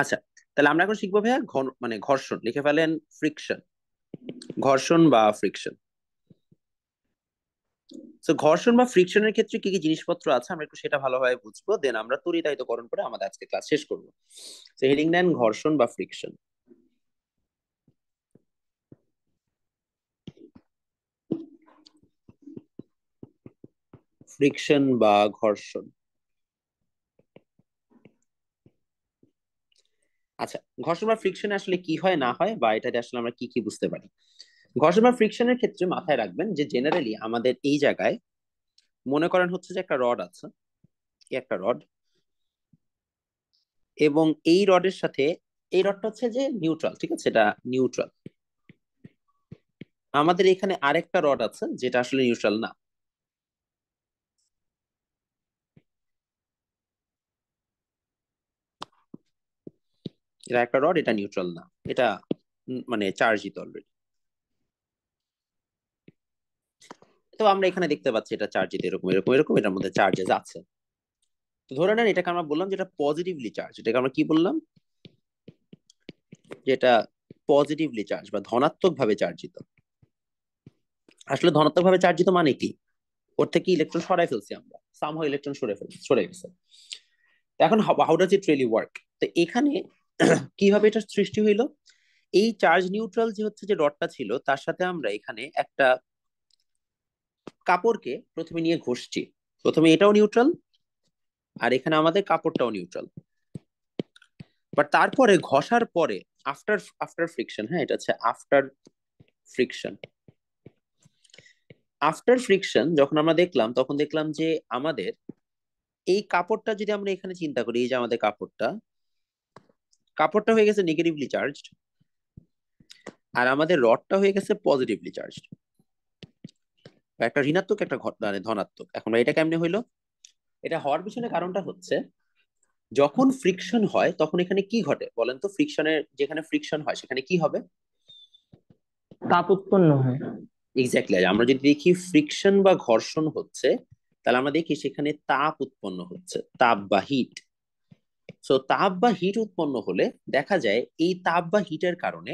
আচ্ছা, তাহলে আমরা এখন শিখবো ভাইয়া মানে ঘর্ষণ। লিখে ফেলেন ফ্রিকশন, ঘর্ষণ বা ফ্রিকশন। তো ঘর্ষণ বা ফ্রিকশনের ক্ষেত্রে কি কি জিনিসপত্র আছে আমরা একটু সেটা ভালোভাবে বুঝবো, দেন আমরা তড়িতায়িতকরণ করে আমাদের আজকে ক্লাস শেষ করবো। তো হেডিং দেন ঘর্ষণ বা ফ্রিকশন। ফ্রিকশন বা ঘর্ষণ। আচ্ছা, ঘর্ষণ বা ফ্রিকশন আসলে কি হয় না হয়, বা এটাতে আসলে আমরা কি কি বুঝতে পারি। ঘর্ষণ বা ফ্রিকশনের ক্ষেত্রে মাথায় রাখবেন যে জেনারেলি আমাদের এই জায়গায় মনে করেন হচ্ছে যে একটা রড আছে, একটা রড, এবং এই রডের সাথে এই রডটা হচ্ছে যে নিউট্রাল, ঠিক আছে, এটা নিউট্রাল। আমাদের এখানে আরেকটা রড আছে যেটা আসলে নিউট্রাল না। এটা একটা রড, এটা নিউট্রাল না, এটা মানে চার্জিত অলরেডি। তো আমরা এখানে দেখতে পাচ্ছি এটা চার্জিত, এরকম এরকম এরকম, এটার মধ্যে চার্জেস আছে। তো ধরে নেন এটাকে আমরা বললাম যেটা পজিটিভলি চার্জ, এটাকে আমরা কি বললাম, যেটা পজিটিভলি চার্জ বা ধনাত্মক ভাবে চার্জিত। আসলে ধনাত্মক ভাবে চার্জিত মানে কি, ওর থেকে ইলেকট্রন সরাই ফেলছি আমরা, সামহাও ইলেকট্রন সরে গেছে। এখন how does it really work. তো এখানে কিভাবে এটা সৃষ্টি হইলো, এই চার্জ নিউট্রাল যে হচ্ছে যে রডটা ছিল তার সাথে আমরা এখানে একটা কাপড়কে প্রথমে নিয়ে ঘষছি। প্রথমে এটাও নিউট্রাল, আর এখানে আমাদের কাপড়টাও নিউট্রাল। বাট তারপরে ঘষার পরে আফটার আফটার ফ্রিকশন, হ্যাঁ এটা হচ্ছে আফটার ফ্রিকশন। আফটার ফ্রিকশন যখন আমরা দেখলাম, তখন দেখলাম যে আমাদের এই কাপড়টা যদি আমরা এখানে চিন্তা করি, এই যে আমাদের কাপড়টা কাপড়টা হয়ে গেছে নেগেটিভলি চার্জড, আর আমাদের রডটা হয়ে গেছে পজিটিভলি চার্জড, একটা ঋণাত্মক একটা মানে ধনাত্মক। এখন এটা কেমনে হইলো, এটা হওয়ার পিছনে কারণটা হচ্ছে যখন ফ্রিকশন হয় তখন এখানে কি ঘটে বলেন তো, ফ্রিকশনের যেখানে ফ্রিকশন হয় সেখানে কি হবে। তাপ উৎপন্ন হয়। এক্স্যাক্টলি, আমরা যদি দেখি ফ্রিকশন বা ঘর্ষণ হচ্ছে, তাহলে আমরা দেখি সেখানে তাপ উৎপন্ন হচ্ছে, তাপ বা হিট। সো তাপ বা হিট উৎপন্ন হলে দেখা যায় এই তাপ বা হিটের কারণে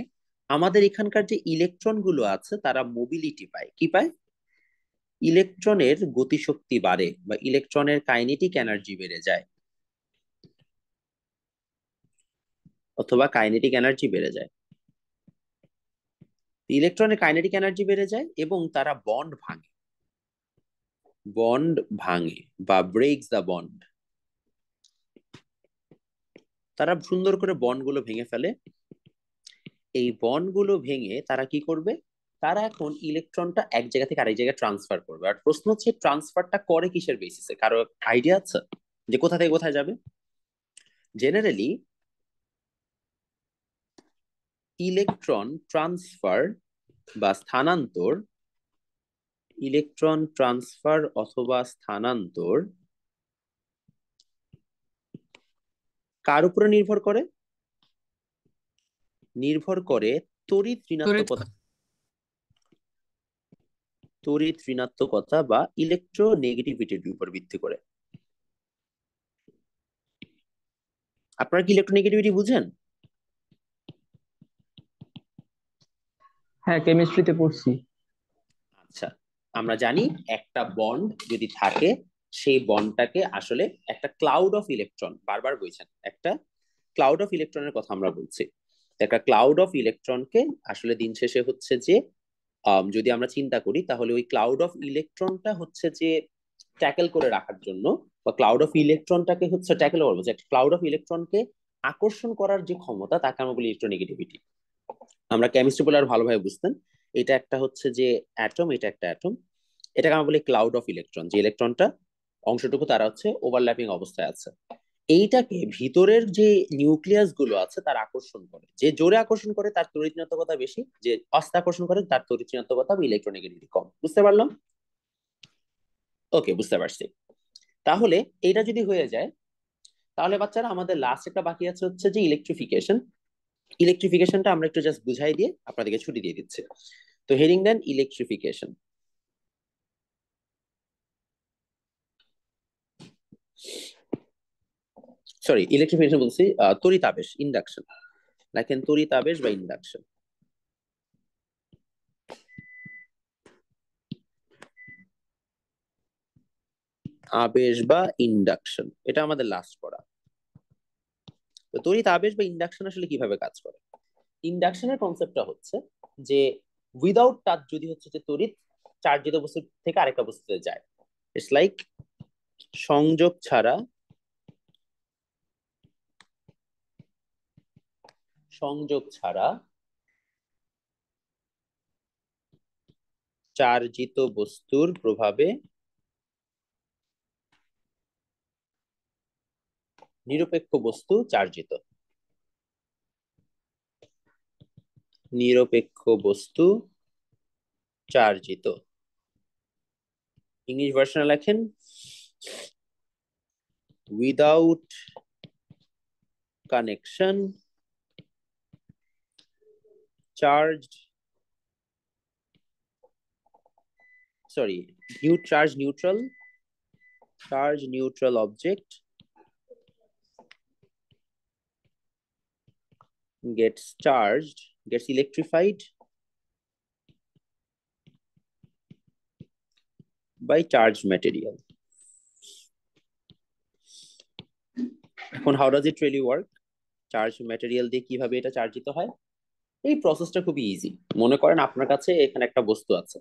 আমাদের এখানকার যে ইলেকট্রন গুলো আছে তারা মোবিলিটি পায়। কি পায়, ইলেকট্রনের গতিশক্তি বাড়ে বা ইলেকট্রনের কাইনেটিক এনার্জি বেড়ে যায়, অথবা কাইনেটিক এনার্জি বেড়ে যায়। ইলেকট্রনের কাইনেটিক এনার্জি বেড়ে যায় এবং তারা বন্ড ভাঙে বা ব্রেকস দা বন্ড। তারা সুন্দর করে বন্ড গুলো ভেঙে ফেলে। এই বন্ড গুলো ভেঙে তারা কি করবে, তারা এখন ইলেকট্রনটা এক জায়গা থেকে আরেক জায়গায় ট্রান্সফার করবে। আর প্রশ্ন হচ্ছে ট্রান্সফারটা করে কিসের বেসিসে, কারো আইডিয়া আছে যে কোথা থেকে কোথায় যাবে। জেনারেলি ইলেকট্রন ট্রান্সফার বা স্থানান্তর, ইলেকট্রন ট্রান্সফার অথবা স্থানান্তর কার উপরে নির্ভর করে, নির্ভর করে তড়িৎ তড়িৎ ঋণাত্মকতা, তড়িৎ ঋণাত্মকতা বা ইলেকট্রোনেগেটিভিটির উপর ভিত্তি করে। আপনারা কি ইলেকট্রোনেগেটিভিটি বুঝেন? হ্যাঁ, কেমিস্ট্রিতে পড়ছি। আচ্ছা, আমরা জানি একটা বন্ড যদি থাকে সেই বন্ডটাকে আসলে একটা ক্লাউড অফ ইলেকট্রন, বারবার বলছেন একটা ক্লাউড অফ ইলেকট্রনের কথা আমরা বলছি। একটা ক্লাউড অফ ইলেকট্রনকে আসলে দিন শেষে হচ্ছে যে যদি আমরা চিন্তা করি তাহলে ওই ক্লাউড অফ ইলেকট্রনটা হচ্ছে যে ট্যাকেল করে রাখার জন্য, বা ক্লাউড অফ ইলেকট্রনটাকে হচ্ছে ট্যাকেল করবো, যে ক্লাউড অফ ইলেকট্রনকে আকর্ষণ করার যে ক্ষমতা তাকে আমরা বলি ইলেকট্রোনেগেটিভিটি। আমরা কেমিস্ট্রি বলে আর ভালোভাবে বুঝতেন, এটা একটা হচ্ছে যে অ্যাটম, এটা একটা অ্যাটম, এটাকে আমরা বলি ক্লাউড অফ ইলেকট্রন, যে ইলেকট্রনটা অংশটুকু তারা হচ্ছে ওভারল্যাপিং অবস্থায় আছে। এইটাকে ভিতরের যে নিউক্লিয়াস গুলো আছে তার আকর্ষণ করে, যে জোরে আকর্ষণ করে তার তড়িৎ ঋণাত্মকতা বেশি, যে আস্তে আকর্ষণ করে তার তড়িৎ ঋণাত্মকতা বা ইলেকট্রোনেগেটিভিটি কম। বুঝতে পারলাম? ওকে, বুঝতে পারছি। তাহলে এটা যদি হয়ে যায়, তাহলে বাচ্চারা আমাদের লাস্ট একটা বাকি আছে হচ্ছে যে ইলেকট্রিফিকেশন। ইলেকট্রিফিকেশনটা আমরা একটু জাস্ট বুঝাই দিয়ে আপনাদেরকে ছুটি দিয়ে দিচ্ছি। তো হেডিং দেন ইলেকট্রিফিকেশন। সরি, ইলেকট্রিফিকেশন বলছি, তড়িতাবেশ, ইন্ডাকশন। লেখেন তড়িতাবেশ বা ইন্ডাকশন। আবেশ বা ইন্ডাকশন, এটা আমাদের লাস্ট পড়া। তো তড়িৎ আবেশ বা ইন্ডাকশন আসলে কিভাবে কাজ করে? ইন্ডাকশনের কনসেপ্টটা হচ্ছে যে উইদাউট টাচ যদি হচ্ছে যে তড়িৎ চার্জিত বস্তু থেকে আরেকটা বস্তুতে যায়, ইটস লাইক সংযোগ ছাড়া চার্জিত বস্তুর প্রভাবে নিরপেক্ষ বস্তু চার্জিত। ইংলিশ ভার্সনে লেখেন without connection charged charge neutral object gets electrified by charged material. এখন how does it really work? Charge material দিয়ে কিভাবে এটা চার্জিত হয়? এই প্রসেসটা খুবই ইজি। মনে করেন আপনার কাছে এখানে একটা বস্তু আছে,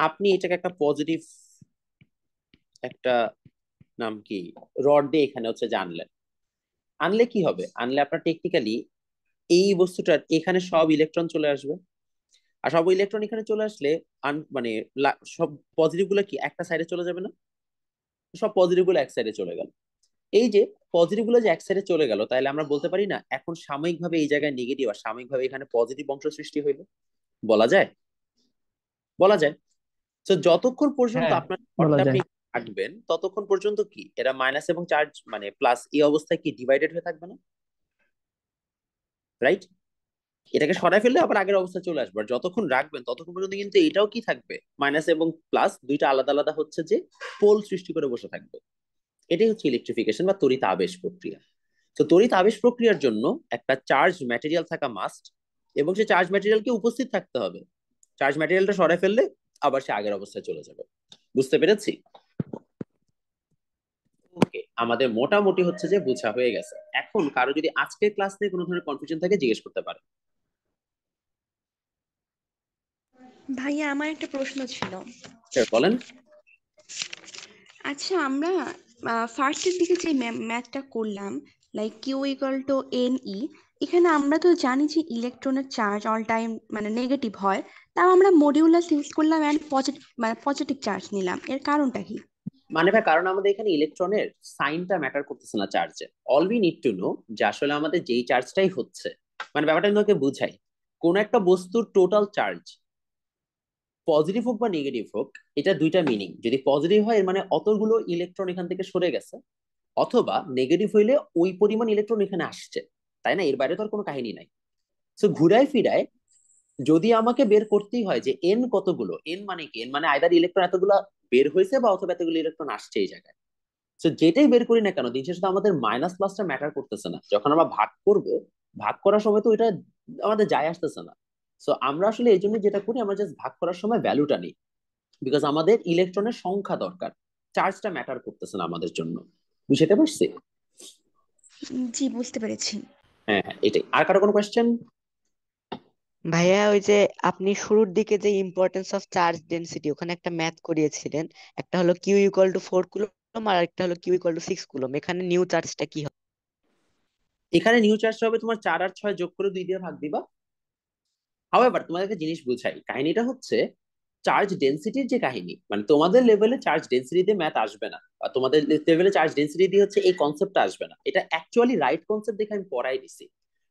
আপনি এটাকে একটা পজিটিভ একটা নাম কি রড দিয়ে এখানে হচ্ছে যে আনলে কি হবে? আনলে আপনার টেকনিক্যালি এই বস্তুটার এখানে সব ইলেকট্রন চলে আসবে, আর সব ইলেকট্রন এখানে চলে আসলে মানে সব পজিটিভ গুলো কি একটা সাইডে চলে যাবে না? সব পজিটিভ গুলো এক সাইডে চলে গেল। এই যে পজিটিভ গুলো যে এক সাইডে চলে গেল, তাহলে আমরা বলতে পারি না এখন সাময়িকভাবে এই জায়গায় নেগেটিভ আর সাময়িকভাবে এখানে পজিটিভ অংশ সৃষ্টি হইলো? বলা যায়। তো যতক্ষণ পর্যন্ত হ্যাঁ, আপনার বলা ঘরটা যায়। আপনি রাখবেন ততক্ষণ পর্যন্ত কি এরা মাইনাস এবং চার্জ মানে প্লাস এই অবস্থায় কি ডিভাইডেড হয়ে থাকবে না? রাইট? এটাকে সরাই ফেললে আবার আগের অবস্থায় চলে আসবে। আর যতক্ষণ রাখবেন ততক্ষণ পর্যন্ত কিন্তু এটাও কি থাকবে, মাইনাস এবং প্লাস দুইটা আলাদা আলাদা হচ্ছে যে পোল সৃষ্টি করে বসে থাকবে। এটাই হচ্ছে ইলেকট্রিফিকেশন বা তড়িৎ আবেশ প্রক্রিয়া। তো তড়িৎ আবেশ প্রক্রিয়ার জন্য একটা চার্জ ম্যাটেরিয়াল থাকা মাস্ট, এবং সেই চার্জ ম্যাটেরিয়ালকে উপস্থিত থাকতে হবে। চার্জ ম্যাটেরিয়ালটা সরাই ফেললে আবার সে আগের অবস্থায় চলে যাবে। বুঝতে পেরেছি? ওকে, আমাদের মোটামুটি হচ্ছে যে বোঝা হয়ে গেছে। এখন কারো যদি আজকের ক্লাস নিয়ে কোনো ধরনের কনফিউশন থাকে জিজ্ঞেস করতে পারে। ভাইয়া আমার একটা প্রশ্ন ছিল। স্যার বলেন। আচ্ছা, আমরা ফার্স্টের দিকে যে ম্যাথটা করলাম, like q equal to n e, এখানে আমরা তো জানি যে ইলেকট্রনের চার্জ অল টাইম মানে নেগেটিভ হয়, তাও আমরা মডিউলাস ইউজ করলাম অ্যান্ড পজিটিভ মানে পজিটিভ চার্জ নিলাম, এর কারণটা কি? মানে ভাই, কারণ আমাদের এখানে ইলেকট্রনের সাইনটা ম্যাটার করতেছে না চার্জে। All we need to know যে আসলে আমাদের যেই চার্জটাই হচ্ছে, মানে ব্যাপারটা তোমাকে বুঝাই, কোন একটা বস্তুর টোটাল চার্জ পজিটিভ হোক বা নেগেটিভ হোক, এটা দুইটা মিনিং। যদি পজিটিভ হয় এর মানে অতগুলো ইলেকট্রন এখান থেকে সরে গেছে, অথবা নেগেটিভ হইলে ওই পরিমাণ ইলেকট্রন এখানে আসছে, তাই না? এর বাইরে তো আর কোনো কাহিনী নাই। সো ঘুরায় ফিরায় যদি আমাকে বের করতেই হয় যে এন কতগুলো, এন মানে কি? এন মানে আইদার ইলেকট্রন এতগুলো বের হয়েছে বা অথবা এতগুলো ইলেকট্রন আসছে এই জায়গায়। তো যেটাই বের করি না কেন, দিন শেষে তো আমাদের মাইনাস প্লাসটা ম্যাটার করতেছে না। যখন আমরা ভাগ করব, ভাগ করার সময় তো ওইটা আমাদের যায় আসতেছে না। সো আমরা আসলে এই জন্য যেটা করি, আমরা জাস্ট ভাগ করার সময় ভ্যালুটা নিই, বিকজ আমাদের ইলেকট্রনের সংখ্যা দরকার, চার্জটা ম্যাটার করতেছে না আমাদের জন্য। বুঝতে পারছি? জি, বুঝতে পেরেছি। হ্যাঁ হ্যাঁ, এটাই। আর কারো কোনো কোয়েশ্চেন? ভাইয়া ওই যে আপনি শুরুর দিকে যে ইম্পর্টেন্স অফ চার্জ ডেনসিটি ওখানে একটা ম্যাথ করিয়েছিলেন, একটা হলো কিউ ইকুয়াল টু 4 কুলম আর একটা হলো কিউ ইকুয়াল টু 6 কুলম, এখানে নিউ চার্জটা কি হবে? এখানে নিউ চার্জটা হবে তোমার 4 আর 6 যোগ করে 2 দিয়ে ভাগ দিবা। হাওয়েভার তোমাদেরকে জিনিস বুঝাই, কাহিনীটা হচ্ছে চার্জ ডেনসিটির যে কাহিনী, মানে তোমাদের লেভেলে চার্জ ডেনসিটি দিয়ে ম্যাথ আসবে না, বা তোমাদের লেভেলে চার্জ ডেনসিটি দিয়ে হচ্ছে এই কনসেপ্টটা আসবে না। এটা অ্যাকচুয়ালি রাইট কনসেপ্ট দেখে আমি পড়াই দিছি,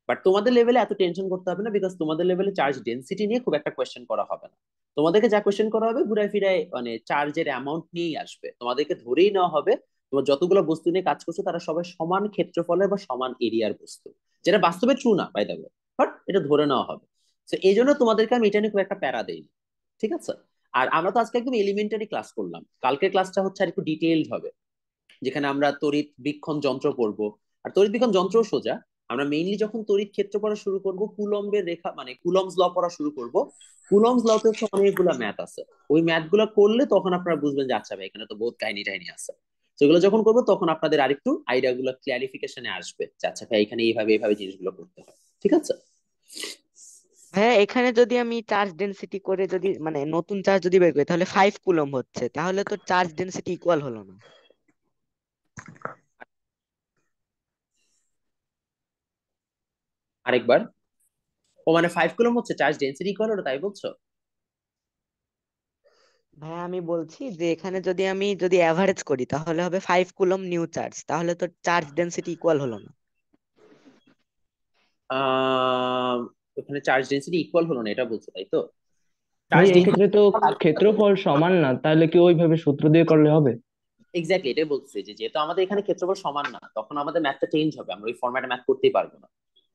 বাট তোমাদের লেভেলে এত টেনশন করতে হবে না, বিকজ তোমাদের লেভেলে চার্জ ডেনসিটি নিয়ে খুব একটা কোয়েশ্চেন করা হবে না। তোমাদেরকে যা কোয়েশ্চেন করা হবে ঘুরায় ফিরায় মানে চার্জের অ্যামাউন্ট নিয়েই আসবে। তোমাদেরকে ধরেই নেওয়া হবে তোমার যতগুলো বস্তু নিয়ে কাজ করছো তারা সবাই সমান ক্ষেত্রফলের বা সমান এরিয়ার বস্তু, যেটা বাস্তবে ট্রু না বাই দ্য ওয়ে, বাট এটা ধরে নেওয়া হবে। তো এই জন্য তোমাদেরকে আমি এটা নিয়ে খুব একটা প্যারা দেই, ঠিক আছে? আর আমরা তো আজকে একদম এলিমেন্টারি ক্লাস করলাম, কালকের ক্লাসটা হচ্ছে আর একটু ডিটেইলড হবে, যেখানে আমরা তড়িৎ বীক্ষণ যন্ত্র পড়বো। আর তড়িৎ বীক্ষণ যন্ত্রও সোজা, আমরা মেইনলি যখন তড়িৎ ক্ষেত্র পড়া শুরু করব, কুলম্বের রেখা মানে কুলম্বস ল পড়া শুরু করব, কুলম্বস লতে হচ্ছে অনেকগুলা ম্যাথ আছে। ওই ম্যাথ গুলা করলে তখন আপনারা বুঝবেন যে আচ্ছা ভাই এখানে তো বহুত কাহিনী টাহিনী আছে। সেগুলো যখন করবো তখন আপনাদের আরেকটু আইডিয়া গুলো ক্লিয়ারিফিকেশনে আসবে যে আচ্ছা ভাই এখানে এইভাবে এইভাবে জিনিসগুলো করতে হয়। ঠিক আছে? ভাইয়া এখানে যদি আমি চার্জ ডেনসিটি করে যদি মানে নতুন চার্জ যদি বের করি তাহলে 5 কুলম্ব হচ্ছে, তাহলে তো চার্জ ডেনসিটি ইকুয়াল হলো না। আরেকবার। ও মানে 5 কুলম্ব হচ্ছে চার্জ ডেনসিটি ইকুয়াল হলো, তাই বলছো? ভাইয়া আমি বলছি যে এখানে যদি অ্যাভারেজ করি তাহলে হবে 5 কুলম্ব নিউ চার্জ, তাহলে তো চার্জ ডেনসিটি ইকুয়াল হলো না। আহ ওখানে চার্জ ডেনসিটি ইকুয়াল হলো না এটা বলছো, তাই তো? ভাই চার্জ এক্ষেত্রে তো ক্ষেত্রফল সমান না, তাহলে কি ওইভাবে সূত্র দিয়ে করলে হবে? এক্স্যাক্টলি এটাই বলছি যে যেহেতু আমাদের এখানে ক্ষেত্রফল সমান না, তখন আমাদের ম্যাথটা চেঞ্জ হবে, আমরা ওই ফরম্যাটে ম্যাথ করতেই পারবো না।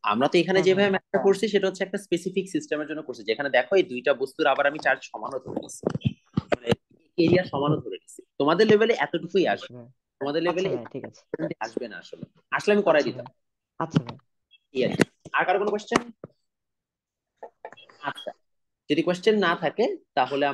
আমরা তো এখানে হ্যাঁ যেভাবে হ্যাঁ ম্যাথটা করছি সেটা হচ্ছে একটা স্পেসিফিক সিস্টেমের জন্য করছি, যেখানে দেখো এই দুইটা বস্তুর আবার আমি চার্জ সমানও ধরে নিচ্ছি, মানে এরিয়া সমানও ধরে নিচ্ছি। তোমাদের লেভেলে এতটুকুই আচ্ছা আসবে, ভাই, তোমাদের আচ্ছা লেভেলে ভাই ঠিক আছে, আসবে না আসলে। আসলে আমি করাই আচ্ছা দিতাম। ভাই, আচ্ছা ভাই। এই আর কি। আর কারো কোনো কোয়েশ্চেন? আচ্ছা, যদি কোয়েশ্চেন না থাকে তাহলে